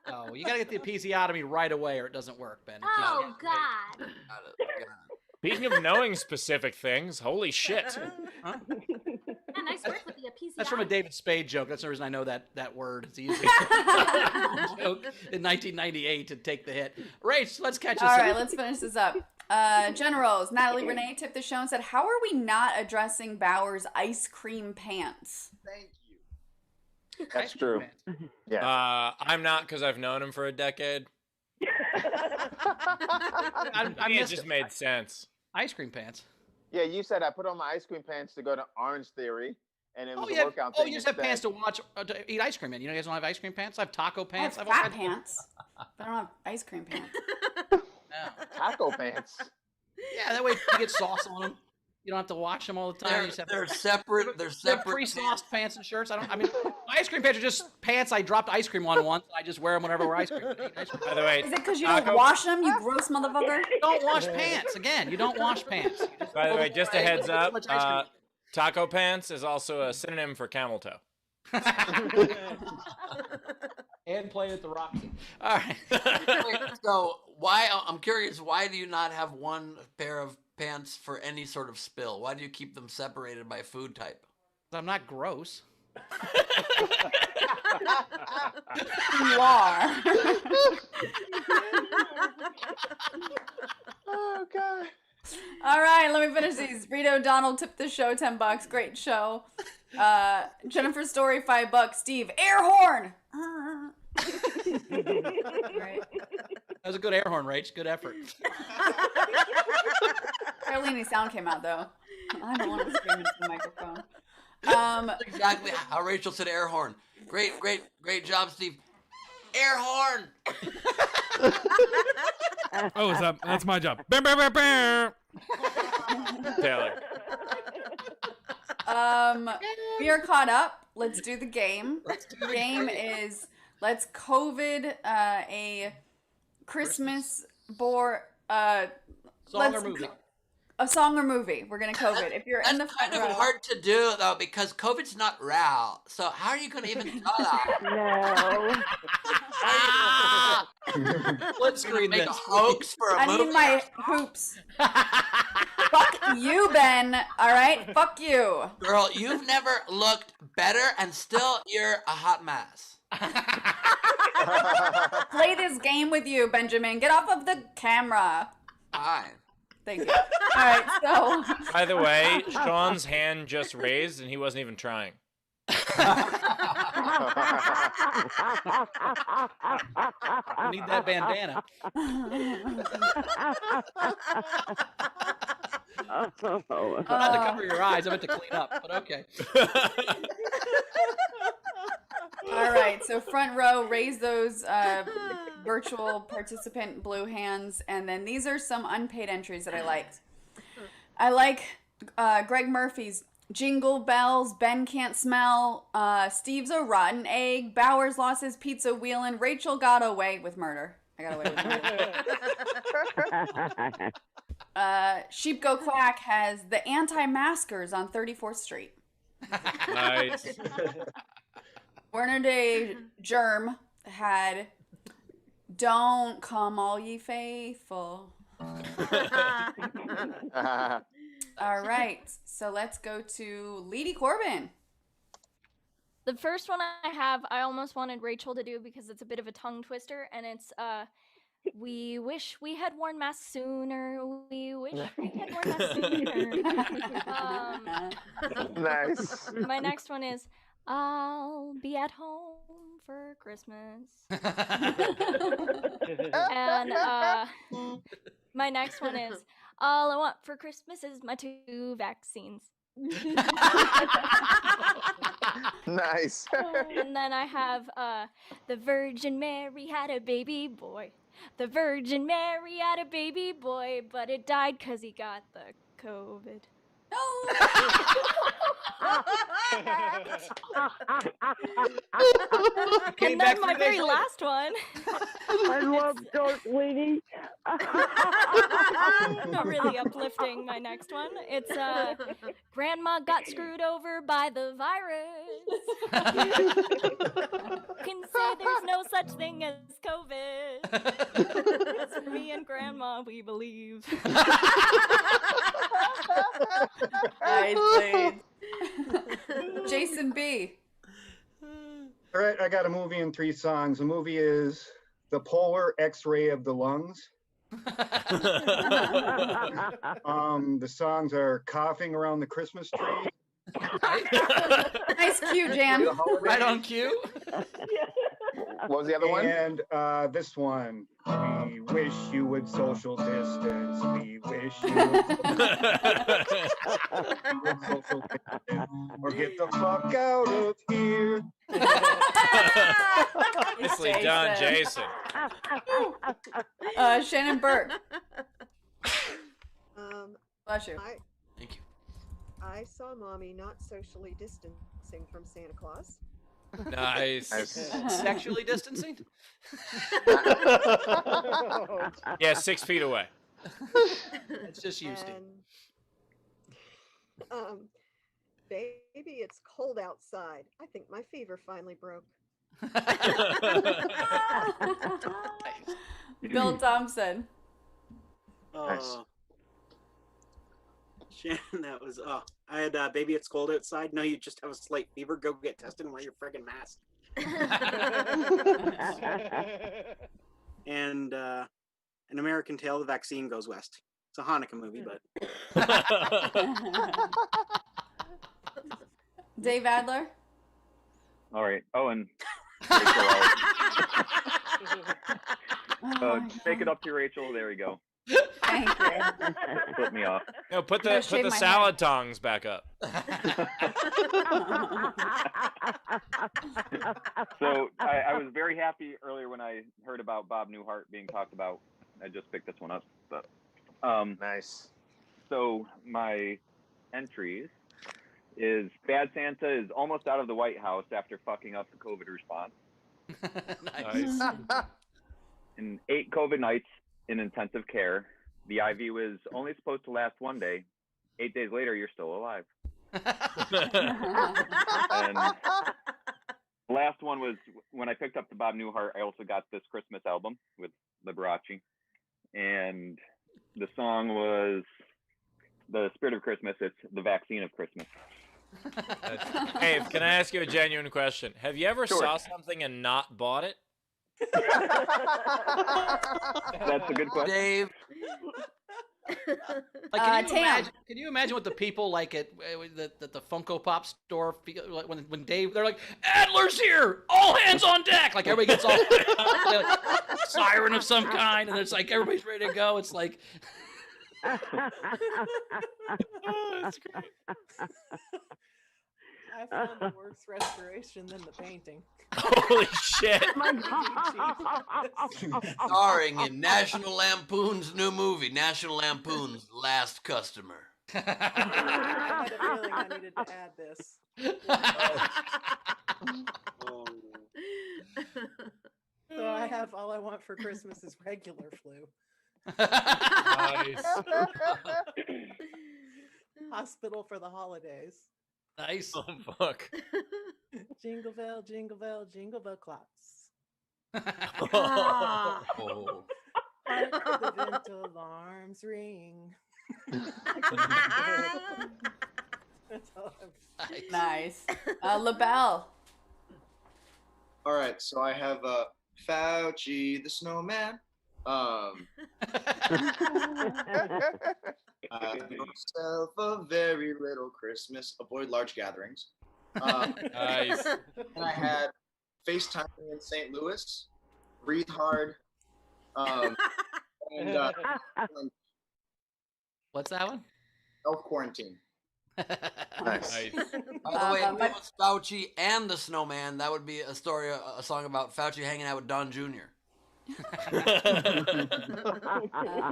No, you gotta get the episiotomy right away, or it doesn't work, Ben. Oh God. Got it. Speaking of knowing specific things, holy shit. Yeah, nice work with the episiotomy. That's from a David Spade joke. That's the reason I know that word. It's easy. Joke in 1998 to take the hit. Rach, let's catch us All up. right, let's finish this up. Generals, Natalie Renee tipped the show and said, "How are we not addressing Bauer's ice cream pants?" Thank you. That's true. Yeah. I'm not, because I've known him for a decade. I It missed just it. made sense. Ice cream pants. Yeah, you said I put on my ice cream pants to go to Orange Theory, and it was a yeah. workout Oh, thing. you just have instead. pants to watch to eat ice cream in. You know, you guys don't have ice cream pants. I have taco pants. I have all fat kinds of- pants, but I don't have ice cream pants. Taco pants. Yeah, that way you get sauce on them. You don't have to wash them all the time. You just have They're separate. They're They're separate. pre-sauced pants and shirts. I mean, my ice cream pants are just pants I dropped ice cream on once. I just wear them whenever we're ice cream. By the way, Is it because you don't wash them, you gross motherfucker? You don't wash pants. Again, you don't wash pants. By the way, just a heads up, Much ice cream. taco pants is also a synonym for camel toe. And play at the Roxy. All right. So Why? I'm curious. Why do you not have one pair of pants for any sort of spill? Why do you keep them separated by food type? I'm not gross. You are. Oh God. All right, let me finish these. Rito Donald tipped the show $10. Great show. Jennifer Story $5. Steve air horn. Right. That was a good air horn, Rach. Good effort. Barely any sound came out though. I don't want to scream into the microphone. That's exactly how Rachel said air horn. Great job, Steve. Air horn. Oh, that's my job. Bam, bam, bam, bam. Taylor. We are caught up. Let's do the game. The game is let's COVID a Christmas Song or movie? A song or movie. We're gonna COVID. If you're in the front kind of row, hard to do though because COVID's not real. So how are you going to even do that? No. Split screen Make a this. hoax for a I movie. need my hoops. Fuck you, Ben. All right, fuck you. Girl, you've never looked better, and still you're a hot mess. Play this game with you, Benjamin. Get off of the camera. Fine. Thank you. All right, so By the way, Sean's hand just raised and he wasn't even trying. I need that bandana. Not to cover your eyes. I meant to clean up, but okay. all right, so front row, raise those virtual participant blue hands, and then these are some unpaid entries that I liked. I like Greg Murphy's Jingle Bells, Ben Can't Smell, Steve's a Rotten Egg, Bowers lost his pizza wheelin', Rachel got away with murder. I got away with murder. Sheep Go Quack has the anti-maskers on 34th Street. Nice. Werner Day Germ had Don't Come All Ye Faithful. All right, so let's go to Leedy Corbin. The first one I have, I almost wanted Rachel to do because it's a bit of a tongue twister, and it's we wish we had worn masks sooner. We wish we had worn masks sooner. Nice. My next one is I'll be at home for Christmas. And my next one is all I want for Christmas is my 2 vaccines. Nice. And then I have the Virgin Mary had a baby boy. The Virgin Mary had a baby boy, but it died 'cause he got the COVID. And then my very last one. I love Dark Lady. Not really uplifting, my next one. It's Grandma got screwed over by the virus. Can say there's no such thing as COVID. As for me and Grandma, we believe. Nice played. Jason B. All right, I got a movie and 3 songs. The movie is The Polar X-Ray of the Lungs. The songs are Coughing Around the Christmas Tree. Nice cue, Jan. Right on cue. What was the other one? And this one. We wish you would social distance. We wish you would social distance. Or get the fuck out of here. Nicely done, Jason. Shannon Burke. Bless you. Thank you. I saw Mommy not socially distancing from Santa Claus. Nice. Sexually distancing? Yeah, 6 feet away. It's just you, Steve. Baby, it's cold outside. I think my fever finally broke. Bill Thompson. Nice. Shannon, that was I had Baby It's Cold Outside. No, you just have a slight fever. Go get tested and wear your friggin' mask. And An American Tale, The Vaccine Goes West. It's a Hanukkah movie, but Dave Adler. All right. Oh, and take it up to Rachel. There we go. Thank you. Put me off. No, put I'm gonna the shave my salad tongs back up. So I was very happy earlier when I heard about Bob Newhart being talked about. I just picked this one up, but nice. So my entries is Bad Santa is almost out of the White House after fucking up the COVID response. Nice. And 8 COVID nights in intensive care. The IV was only supposed to last 1 day. 8 days later, you're still alive. And the last one was when I picked up the Bob Newhart, I also got this Christmas album with Liberace. And the song was The Spirit of Christmas. It's The Vaccine of Christmas. Hey, can I ask you a genuine question? Have you ever Sure. saw something and not bought it? That's a good question. Dave. Like, Tam. can you imagine what the people like at the Funko Pop store feel like when Dave, they're like, Adler's here, all hands on deck. Like everybody gets all like, siren of some kind, and it's like everybody's ready to go. It's like, That's great. I found a worse restoration than the painting. Holy shit. Starring in National Lampoon's new movie, National Lampoon's Last Customer. I had a feeling I needed to add this. So I have All I Want for Christmas is Regular Flu. Nice. Hospital for the Holidays. nice. Oh, fuck. Jingle bell, jingle bell clocks. Oh. Hark the vent alarms ring. That's all I've Nice. LaBelle. All right, so I have Fauci the Snowman. Have yourself a very little Christmas. Avoid large gatherings. Nice. And I had FaceTiming in St. Louis. Breathe hard. And What's that one? self quarantine. Nice. By the way, if it was Fauci and the Snowman, that would be a story, a song about Fauci hanging out with Don Jr.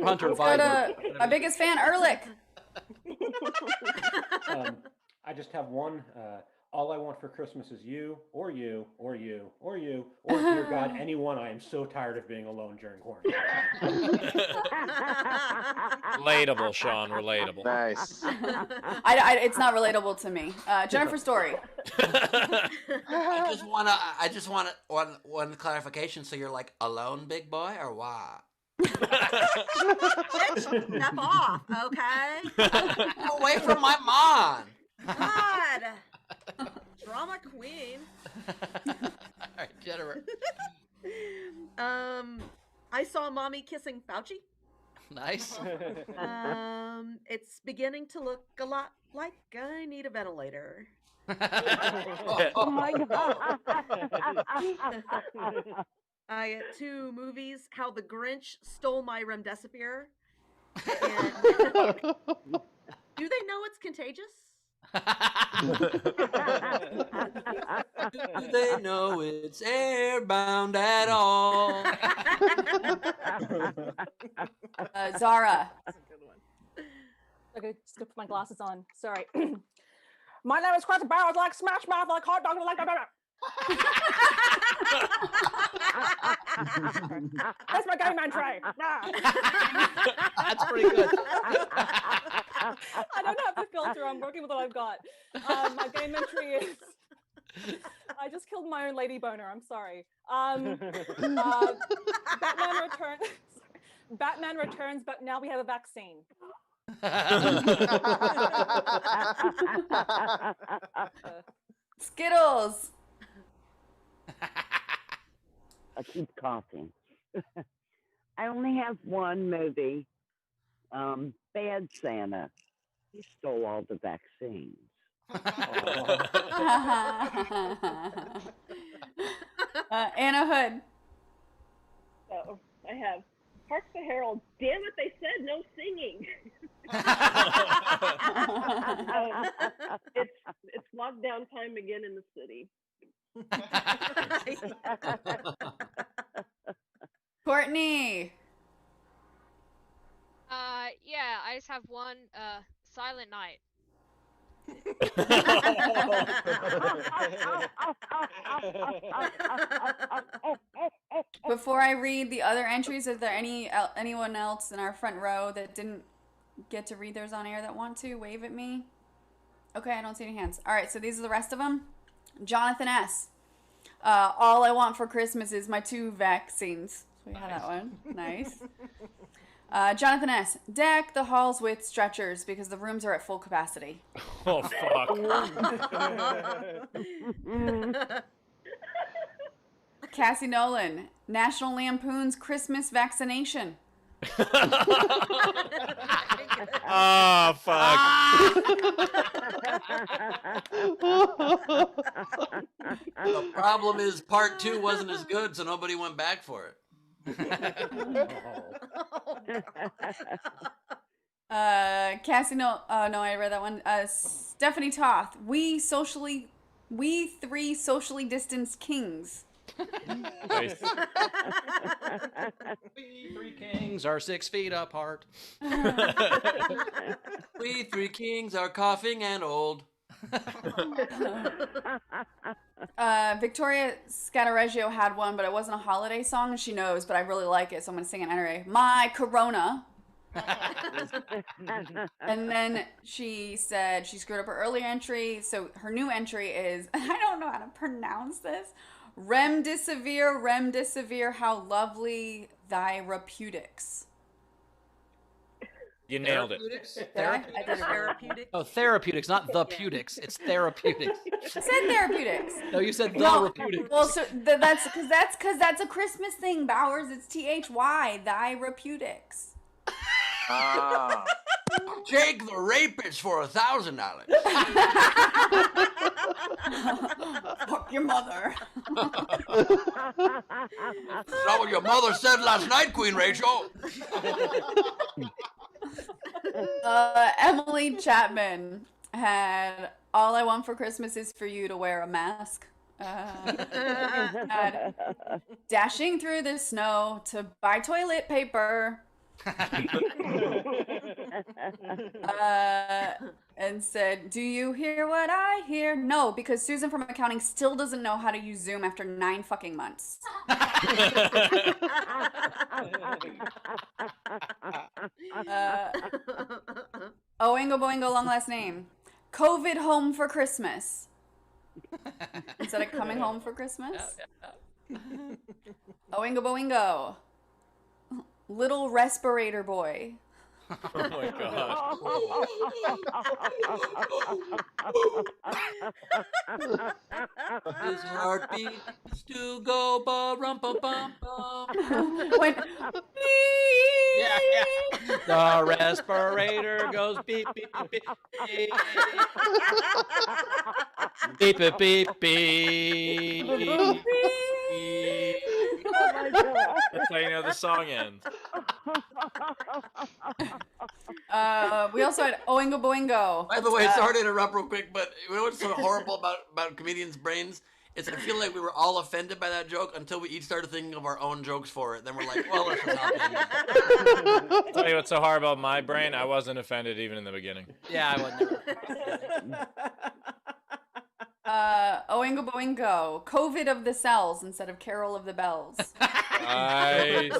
Hunter Let's go to my biggest fan, Ehrlich. I just have one. All I want for Christmas is you, or you, or you, or you, or dear God, anyone. I am so tired of being alone during quarantine. Relatable, Sean. Relatable. Nice. It's not relatable to me. Jennifer Story. I just want one clarification. So you're like alone, big boy, or what? Step off, okay? Away from my mom. God. Drama queen. All right, Jennifer. I saw Mommy kissing Fauci. Nice. It's beginning to look a lot like I need a ventilator. Oh my God. I had 2 movies, How the Grinch Stole My Remdesivir. And do they know it's contagious? Do they know it's airbound at all? Zara. Okay, just gonna put my glasses on. Sorry. My name is Krusty Bowers, like Smash Mouth, like hot dog, like That's my game man tray. That's pretty good. I don't have the filter. I'm working with what I've got. My game entry is I just killed my own lady boner. I'm sorry. Batman returns, but now we have a vaccine. Skittles. I keep coughing. I only have one movie. Bad Santa. He stole all the vaccines. Anna Hood. So I have Hark the Herald. Damn it, they said no singing. It's lockdown time again in the city. Courtney. Yeah, I just have one, Silent Night. Before I read the other entries, is there anyone else in our front row that didn't get to read theirs on air that want to? Wave at me. Okay, I don't see any hands. All right, so these are the rest of them. Jonathan S. All I want for Christmas is my 2 vaccines. So we have that one. Nice. Jonathan S. Deck the halls with stretchers because the rooms are at full capacity. Oh, fuck. Cassie Nolan. National Lampoon's Christmas vaccination. Oh, fuck. The problem is part 2 wasn't as good, so nobody went back for it. Cassie, no, I read that one. Stephanie Toth, we 3 socially distanced kings. Nice. We 3 kings are 6 feet apart. We 3 kings are coughing and old. Victoria Scattereggio had one, but it wasn't a holiday song, and she knows, but I really like it, so I'm going to sing it anyway. My Corona. And then she said she screwed up her earlier entry, so her new entry is, I don't know how to pronounce this, Remdesivir, how lovely thy therapeutics. You nailed it. Therapeutics? Oh, therapeutics, not the putics. It's therapeutics. I said therapeutics. No, you said No, therapeutics. well, so that's because that's a Christmas thing, Bowers. It's THY, therapeutics. Ah. Jake the rapist for $1,000. Fuck your mother. That's not what your mother said last night, Queen Rachel. Emily Chapman had all I want for Christmas is for you to wear a mask. Had dashing through the snow to buy toilet paper. And said, do you hear what I hear? No, because Susan from accounting still doesn't know how to use Zoom after 9 fucking months. Oingo Boingo, long last name. COVID home for Christmas. Instead of coming home for Christmas. Oingo Boingo. Little respirator boy. Oh my god. His heartbeat to go ba-rum bum bum bum. When Yeah. The respirator goes beep beep beep beep. Beep beep beep beep. Oh my god. That's how you know the song ends. We also had Oingo Boingo. By the way, sorry to interrupt real quick, but you know what's so horrible about comedians' brains? Is I feel like we were all offended by that joke until we each started thinking of our own jokes for it. Then we're like, well, let's just not think of it. Tell you what's so hard about my brain, I wasn't offended even in the beginning. Yeah, I wasn't. Oingo Boingo. COVID of the cells instead of Carol of the bells. Nice.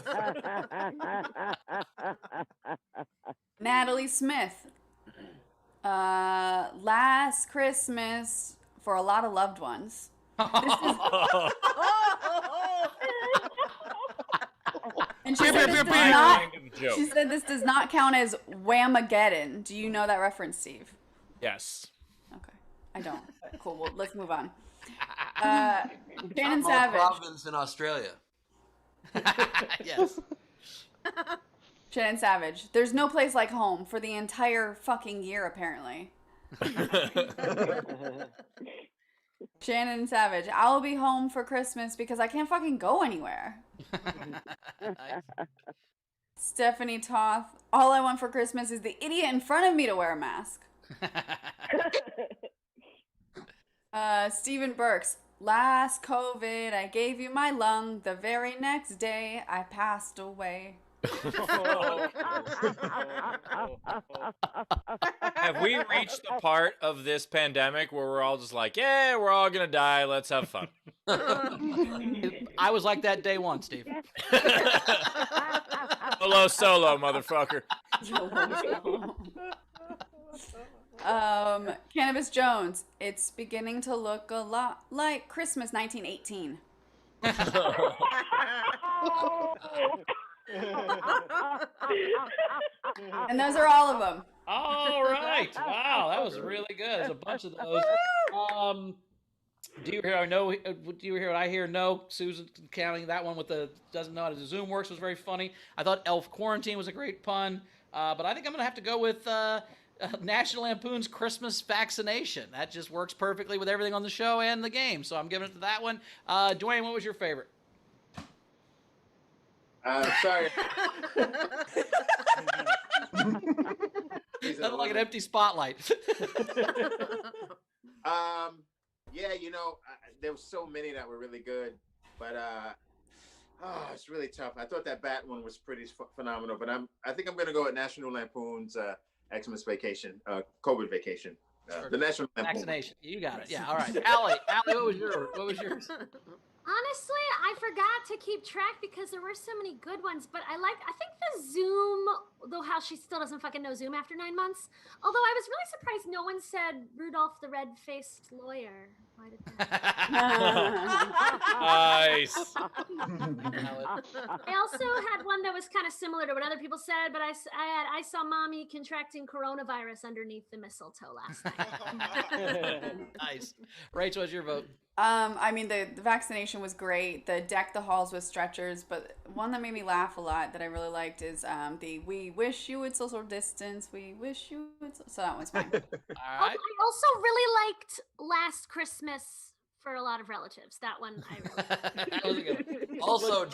Natalie Smith. Last Christmas for a lot of loved ones. And she said this does not count as Whamageddon. Do you know that reference, Steve? Yes. Okay. I don't. But cool. Well, let's move on. Shannon Savage. Province in Australia. Yes. Shannon Savage. There's no place like home for the entire fucking year, apparently. Shannon Savage. I'll be home for Christmas because I can't fucking go anywhere. Stephanie Toth. All I want for Christmas is the idiot in front of me to wear a mask. Stephen Burks. Last COVID, I gave you my lung. The very next day, I passed away. Have we reached the part of this pandemic where we're all just like, yeah, we're all gonna die, let's have fun? I was like that day one, Steve. Solo, motherfucker. Cannabis Jones. It's beginning to look a lot like Christmas 1918. And those are all of them. All right. Wow, that was really good. There's a bunch of those. Do you hear? Do you hear what I hear? No. Susan counting that one with the doesn't know how the Zoom works was very funny. I thought Elf Quarantine was a great pun, but I think I'm gonna have to go with National Lampoon's Christmas Vaccination. That just works perfectly with everything on the show and the game. So I'm giving it to that one. Dwayne, what was your favorite? Sorry. Nothing like an empty spotlight. Yeah, you know, there were so many that were really good, but it's really tough. I thought that Bat one was pretty phenomenal, but I think I'm gonna go with National Lampoon's Xmas Vacation, COVID Vacation, the National Lampoon. Vaccination. You got it. Yeah. All right. Allie, what was yours? Honestly, I forgot to keep track because there were so many good ones, but I think the Zoom, though how she still doesn't fucking know Zoom after 9 months. Although I was really surprised no one said Rudolph the Red-Faced Lawyer. Why did Nice. I also had one that was kind of similar to what other people said, but I saw mommy contracting coronavirus underneath the mistletoe last night. Nice. Rachel, what's your vote? I mean, the vaccination was great. The deck the halls with stretchers, but one that made me laugh a lot that I really liked is the "We wish you would social distance. We wish you would." So that one's fine. All right. I also really liked Last Christmas for a lot of relatives. That one I really liked. Also,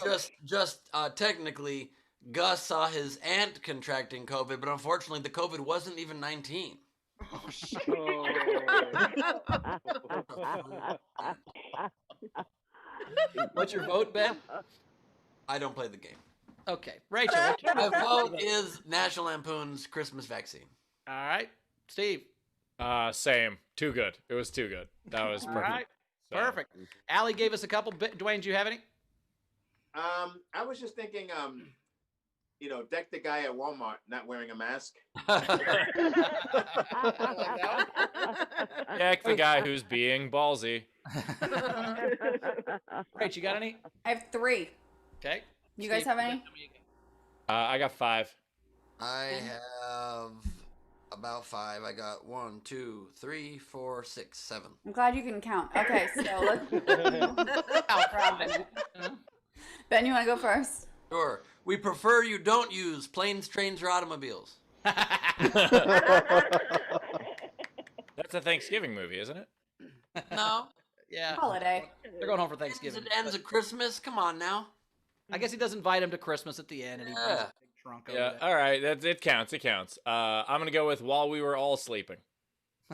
just technically, Gus saw his aunt contracting COVID, but unfortunately, the COVID wasn't even 19. Oh, shit. What's your vote, Ben? I don't play the game. Okay, Rachel. What's your My vote is National Lampoon's Christmas Vaccine. All right, Steve. Same. Too good. It was too good. That was perfect. All right, So- perfect. Allie gave us a couple. Dwayne, do you have any? I was just thinking, deck the guy at Walmart not wearing a mask. Heck, the guy who's being ballsy. Rach, you got any? I have 3. Okay. You guys have any? I got 5. I have about 5. I got 1, 2, 3, 4, 6, 7. I'm glad you can count. Okay, so let's. Ben, you want to go first? Sure. We prefer you don't use planes, trains, or automobiles. That's a Thanksgiving movie, isn't it? No. Yeah. Holiday. They're going home for Thanksgiving. It ends at Christmas. Come on now. I guess he does invite him to Christmas at the end, and he brings a big trunk over Yeah. there. All right. It counts. It counts. I'm gonna go with While We Were All Sleeping.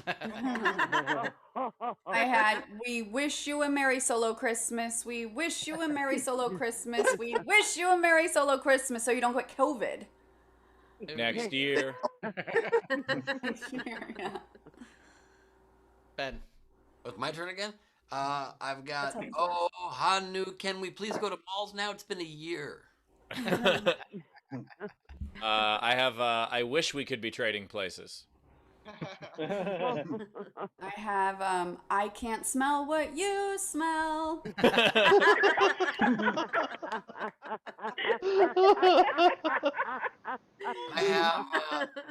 I had "We wish you a Merry Solo Christmas. We wish you a Merry Solo Christmas. We wish you a Merry Solo Christmas," so you don't get COVID. Next year. Yeah. Ben. It's my turn again? I've got, Hanu, can we please go to malls now? It's been a year. I have I Wish We Could Be Trading Places. I have I can't smell what you smell. I have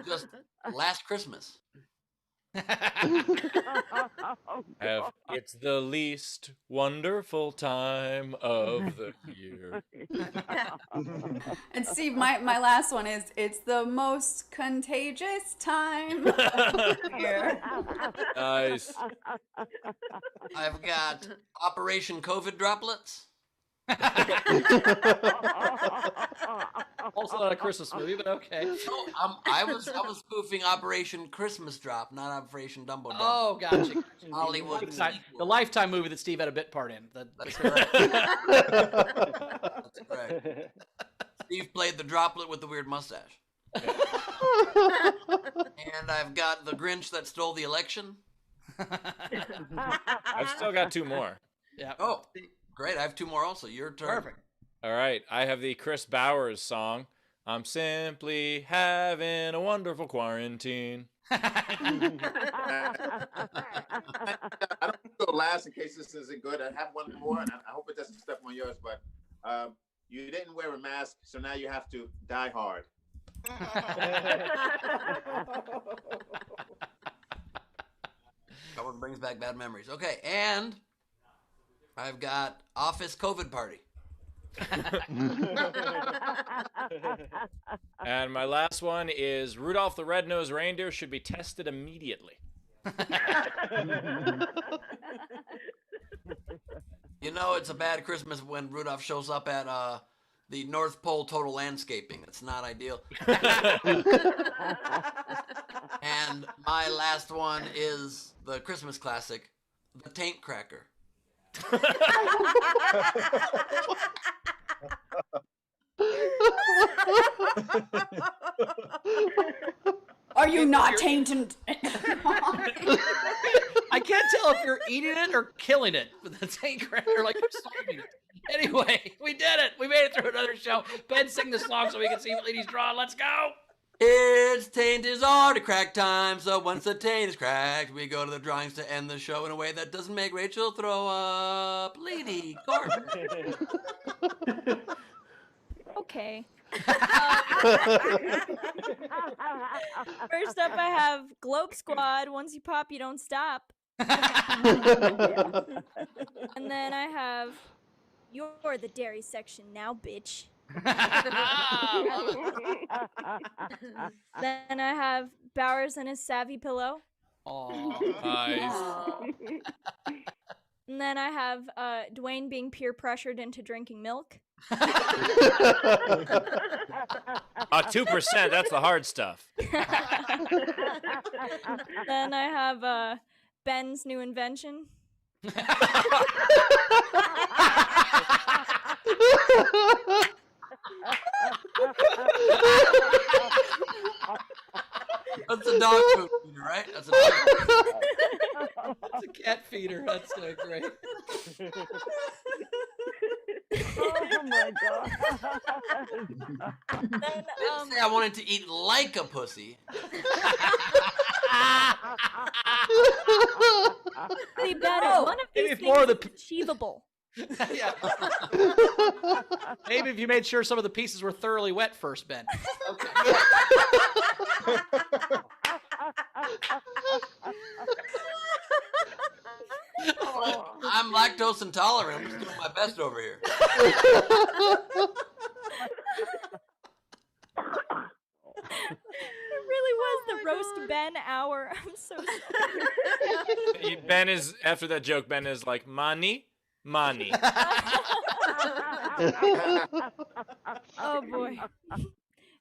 just Last Christmas. Have it's the least wonderful time of the year. And Steve, my last one is it's the most contagious time of the year. Nice. I've got Operation COVID Droplets. Also not a Christmas movie, but okay. No, I was spoofing Operation Christmas Drop, not Operation Dumbo Dump. Oh, gotcha. Hollywood. The Lifetime movie that Steve had a bit part in. That's correct. That's correct. Steve played the droplet with the weird mustache. And I've got the Grinch that stole the election. I've still got 2 more. Yeah. Oh, great. I have 2 more also. Your turn. Perfect. All right. I have the Chris Bowers song. I'm simply having a wonderful quarantine. I don't go last in case this isn't good. I have one more, and I hope it doesn't step on yours. But you didn't wear a mask, so now you have to die hard. That one brings back bad memories. Okay, and I've got Office COVID Party. And my last one is Rudolph the Red-Nosed Reindeer should be tested immediately. You know, it's a bad Christmas when Rudolph shows up at the North Pole Total Landscaping. It's not ideal. And my last one is the Christmas classic, The Taint Cracker. Are you not tainted? I can't tell if you're eating it or killing it with the taint cracker, like you're starving it. Anyway, we did it. We made it through another show. Ben, sing the song so we can see what Lady's drawing. Let's go. It's taint is all to crack time, so once the taint is cracked, we go to the drawings to end the show in a way that doesn't make Rachel throw up. Lady Corbin. Okay. First up, I have Globe Squad. Once you pop, you don't stop. And then I have You're the dairy section now, bitch. Then I have Bowers and his savvy pillow. Oh, nice. And then I have Dwayne being peer pressured into drinking milk. 2%, that's the hard stuff. Then I have Ben's new invention. That's a dog food feeder, right? That's a dog food feeder. It's a cat feeder. That's so great. Oh my god. Then, Didn't say I wanted to eat like a pussy. See, Ben, one of these maybe things more of the is achievable. Yeah. Maybe if you made sure some of the pieces were thoroughly wet first, Ben. I'm lactose intolerant. I'm just doing my best over here. It really was the roast Ben hour. I'm so sorry. Ben is, after that joke, Ben is like, money. Oh boy.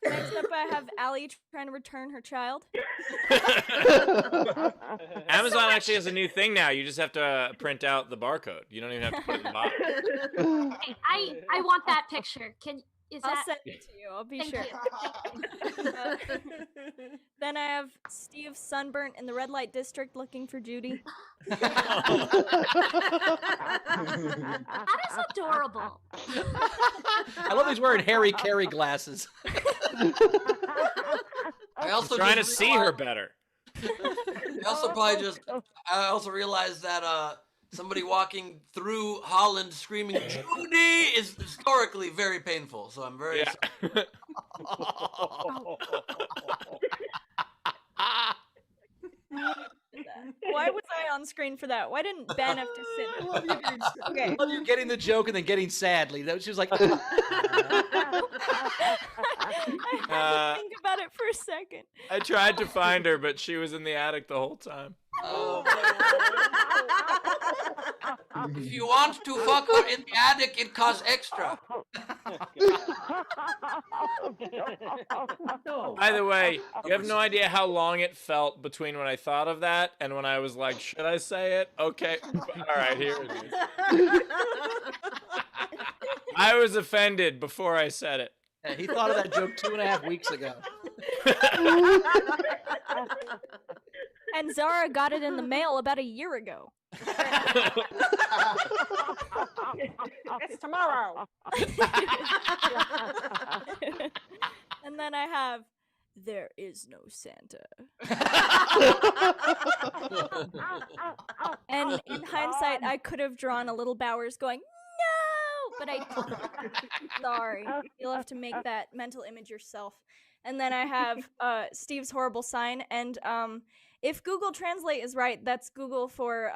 Next up, I have Allie trying to return her child. Amazon actually has a new thing now. You just have to print out the barcode. You don't even have to put it in the box. Hey, I want that picture. I'll send it to you. I'll be Thank sure. you. Then I have Steve sunburnt in the red light district looking for Judy. That is adorable. I love he's wearing Harry Carey glasses. I also trying to just see her better. I also realized that somebody walking through Holland screaming Judy is historically very painful. So I'm very sorry. Why was I on screen for that? Why didn't Ben have to sit? I love you being Okay. I love you getting the joke and then getting sadly. She was like, I had to think about it for a second. I tried to find her, but she was in the attic the whole time. Oh. If you want to fuck her in the attic, it costs extra. By the way, you have no idea how long it felt between when I thought of that and when I was like, should I say it? Okay. All right, here it is. I was offended before I said it. Yeah, he thought of that joke 2.5 weeks ago. And Zara got it in the mail about a year ago. It's tomorrow. And then I have, there is no Santa. And in hindsight, I could have drawn a little Bowers going, no, but I didn't. Sorry. You'll have to make that mental image yourself. And then I have Steve's horrible sign, and if Google Translate is right, that's Google for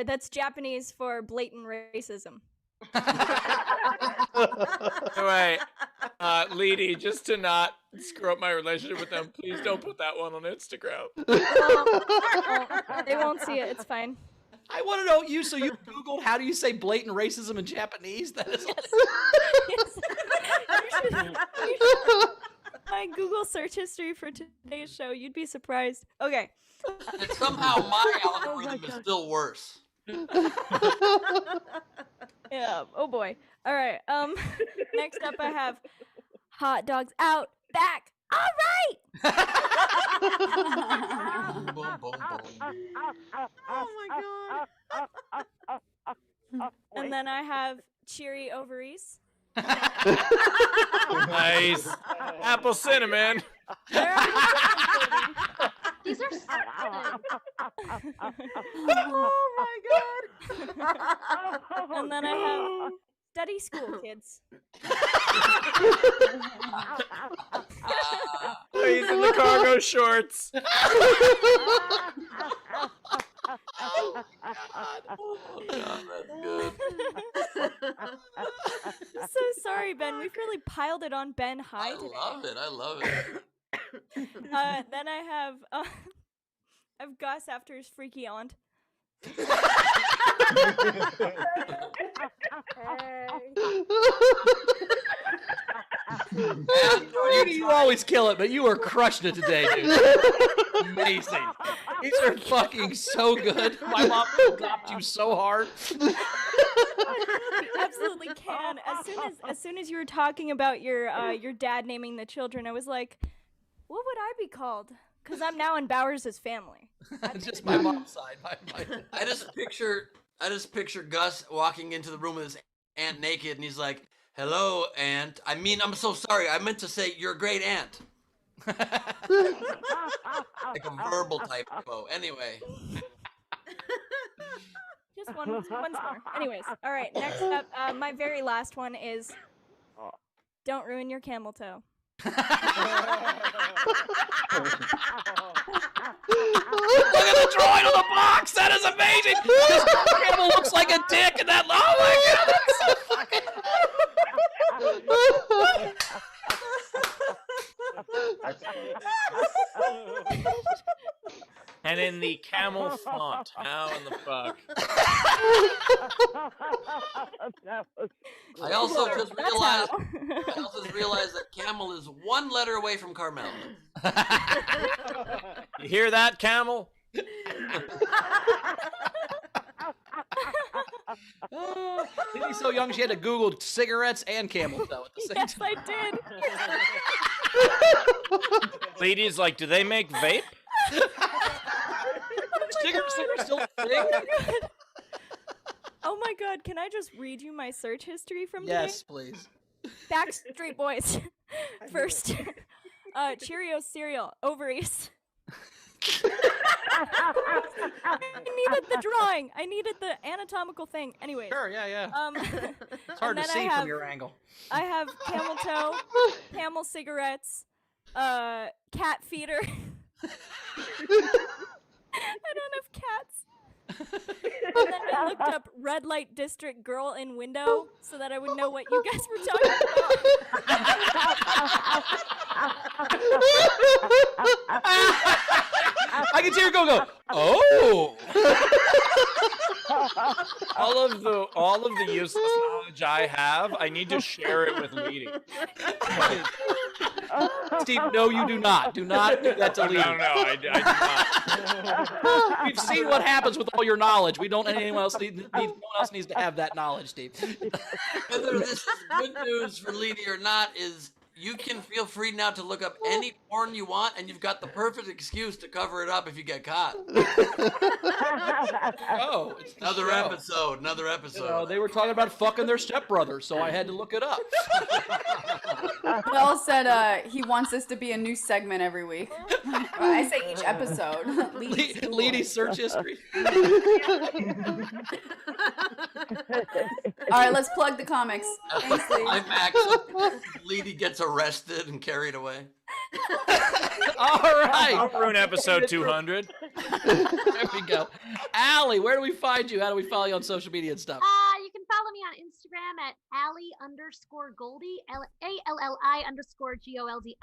that's Japanese for blatant racism. Anyway, Leedy, just to not screw up my relationship with them, please don't put that one on Instagram. They won't see it. It's fine. I want to know you. So you Googled how do you say blatant racism in Japanese? That is. You should my Google search history for today's show. You'd be surprised. Okay. And somehow my algorithm is still worse. Yeah. Oh boy. All right. Next up, I have hot dogs out back. All right. Oh my god. And then I have cheery ovaries. Nice. Apple cinnamon. These are solid. Oh my god. And then I have study school kids. He's in the cargo shorts. Oh God, that's good. So sorry, Ben. We've really piled it on Ben high today. I love it. Then I have Gus after his freaky aunt. You always kill it, but you were crushing it today, dude. Amazing. These are fucking so good. My mom got you so hard. You absolutely can. As soon as you were talking about your dad naming the children, I was like, what would I be called? Because I'm now in Bowers' family. Just my mom's side. I just picture Gus walking into the room with his aunt naked, and he's like, "Hello, aunt. I mean, I'm so sorry. I meant to say you're a great aunt." Like a verbal typo. Anyway. Just once more. Anyways, all right. Next up, my very last one is, don't ruin your camel toe. Look at the drawing on the box. That is amazing. This camel looks like a dick, and that. Oh my god, that's so fucking. And in the camel font. How in the fuck? I also just realized that camel is one letter away from Carmel. You hear that, camel? Lily's so young she had to Google cigarettes and camel toe at the same Yes, time. I did. Ladies, like, do they make vape? Cigarettes are still a thing. Oh my god, can I just read you my search history from today? Yes, please. Backstreet Boys. First, Cheerios cereal, ovaries. I needed the drawing. I needed the anatomical thing. Anyway. Sure, yeah. It's hard to and then see from your angle. I have camel toe, camel cigarettes, cat feeder. I don't have cats. And then I looked up red light district girl in window so that I would know what you guys were talking I can see her go. Oh. all of the useless knowledge I have, I need to share it with Leading. Steve, no, you do not. Do not do that to Lee. No, I do not. We've seen what happens with all your knowledge. We don't. Anyone else no one else needs to have that knowledge, Steve. Whether this is good news for Leedy or not is you can feel free now to look up any porn you want, and you've got the perfect excuse to cover it up if you get caught. Oh, it's another episode. You know, they were talking about fucking their stepbrother, so I had to look it up. Will said he wants this to be a new segment every week. I say each episode. Leady's search history. All right, let's plug the comics. Thanks, Lee. Climax. Leedy gets arrested and carried away. All right. I'll ruin episode 200. There we go. Allie, where do we find you? How do we follow you on social media and stuff? You can follow me on Instagram at Allie_Goldie, ALLI_GOLDI.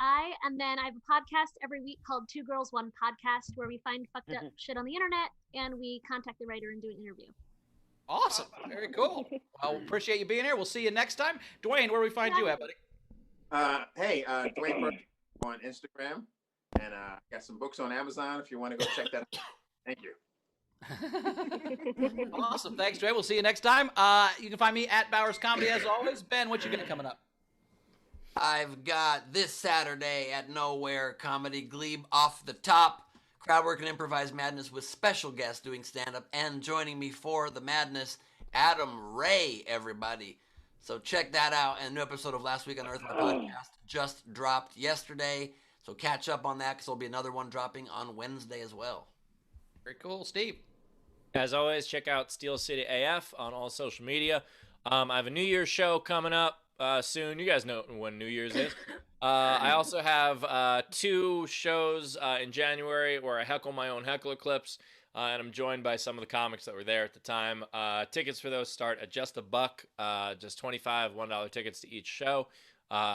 And then I have a podcast every week called Two Girls, One Podcast, where we find fucked up shit on the internet and we contact the writer and do an interview. Awesome. Very cool. Well, appreciate you being here. We'll see you next time. Dwayne, where do we find you at, buddy? Hey, Dwayne Perkins on Instagram, and got some books on Amazon if you want to go check that out. Thank you. Awesome. Thanks, Dwayne. We'll see you next time. You can find me at Bowers Comedy as always. Ben, what you got coming up? I've got this Saturday at Nowhere Comedy Gleib Off the Top. Crowd work and improvised madness with special guests doing stand-up and joining me for the madness, Adam Ray, everybody. So check that out. And a new episode of Last Week on Earth, my podcast, just dropped yesterday. So catch up on that because there'll be another one dropping on Wednesday as well. Very cool. Steve? As always, check out Steel City AF on all social media. I have a New Year's show coming up soon. You guys know when New Year's is. I also have 2 shows in January where I heckle my own heckler clips, and I'm joined by some of the comics that were there at the time. Tickets for those start at just $1, just $25 $1 tickets to each show.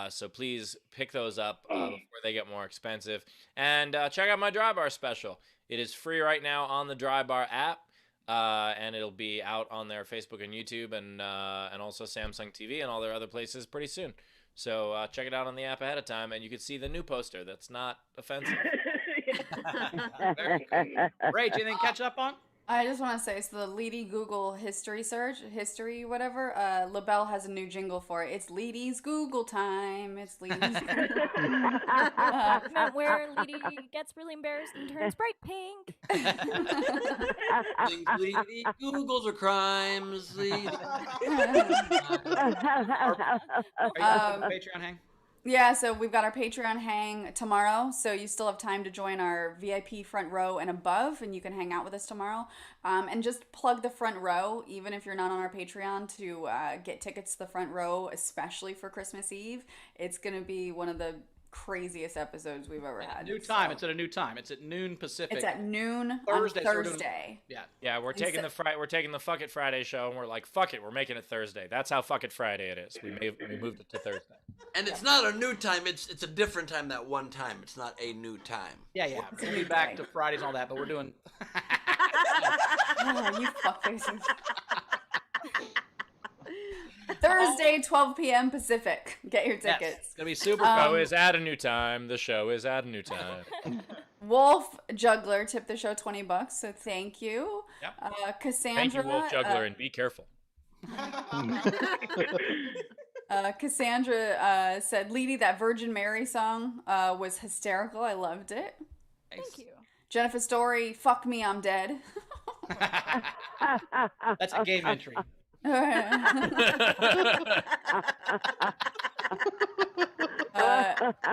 So please pick those up before they get more expensive. And check out my Dry Bar special. It is free right now on the Dry Bar app, and it'll be out on their Facebook and YouTube and also Samsung TV and all their other places pretty soon. So check it out on the app ahead of time, and you can see the new poster that's not offensive. Rach, anything to catch up on? I just want to say, so the Leedy Google history search, history whatever, LaBelle has a new jingle for it. It's Leedy's Google time. It's Leedy's Google Moment where Leedy gets really embarrassed and turns bright pink. Things Leedy Googles are crimes. Leedy. Patreon hang? Yeah, so we've got our Patreon hang tomorrow, so you still have time to join our VIP front row and above, and you can hang out with us tomorrow. And just plug the front row, even if you're not on our Patreon, to get tickets to the front row, especially for Christmas Eve. It's going to be one of the craziest episodes we've ever had. New time. It's at a new time. It's at noon Pacific. It's at noon Thursday, on so we're doing- Thursday. Yeah, we're taking the Fuck It Friday show, and we're like, fuck it, we're making it Thursday. That's how Fuck It Friday it is. We moved it to Thursday. And it's not a new time. It's a different time that one time. It's not a new time. Yeah. We'll be back to Fridays and all that, but we're doing... Oh, you fuckfaces. Thursday, 12 p.m. Pacific. Get your tickets. Yes, it's going to be super The fun. show is at a new time. The show is at a new time. Wolf Juggler tipped the show $20, so thank you. Yep. Cassandra. Thank you, Wolf Juggler, and be careful. Cassandra said, Leedy, that Virgin Mary song was hysterical. I loved it. Thank you. Jennifer Story, fuck me, I'm dead. That's a game entry. And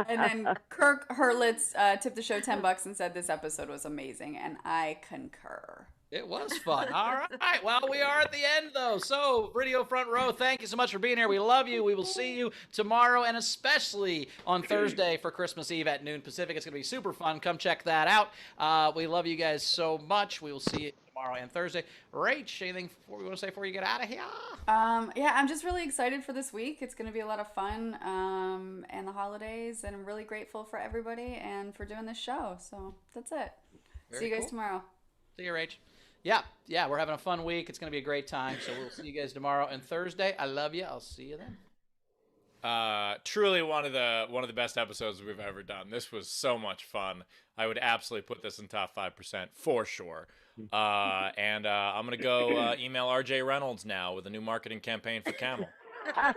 then Kirk Hurlitz tipped the show $10 and said this episode was amazing, and I concur. It was fun. All right. Well, we are at the end, though. So, Radio Front Row, thank you so much for being here. We love you. We will see you tomorrow and especially on Thursday for Christmas Eve at noon Pacific. It's going to be super fun. Come check that out. We love you guys so much. We will see you tomorrow and Thursday. Rach, anything we want to say before you get out of here? Yeah, I'm just really excited for this week. It's going to be a lot of fun and the holidays, and I'm really grateful for everybody and for doing this show. So that's it. Very See you guys cool. tomorrow. See you, Rach. Yeah, we're having a fun week. It's going to be a great time. So we'll see you guys tomorrow and Thursday. I love you. I'll see you then. Truly one of the best episodes we've ever done. This was so much fun. I would absolutely put this in top 5% for sure. And I'm gonna go email RJ Reynolds now with a new marketing campaign for Camel. It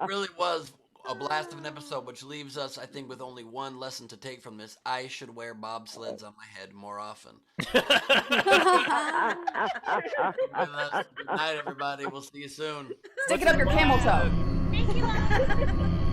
really was a blast of an episode, which leaves us, I think, with only one lesson to take from this. I should wear bobsleds on my head more often. Good night, everybody. We'll see you soon. Stick it up your camel toe. Thank you all.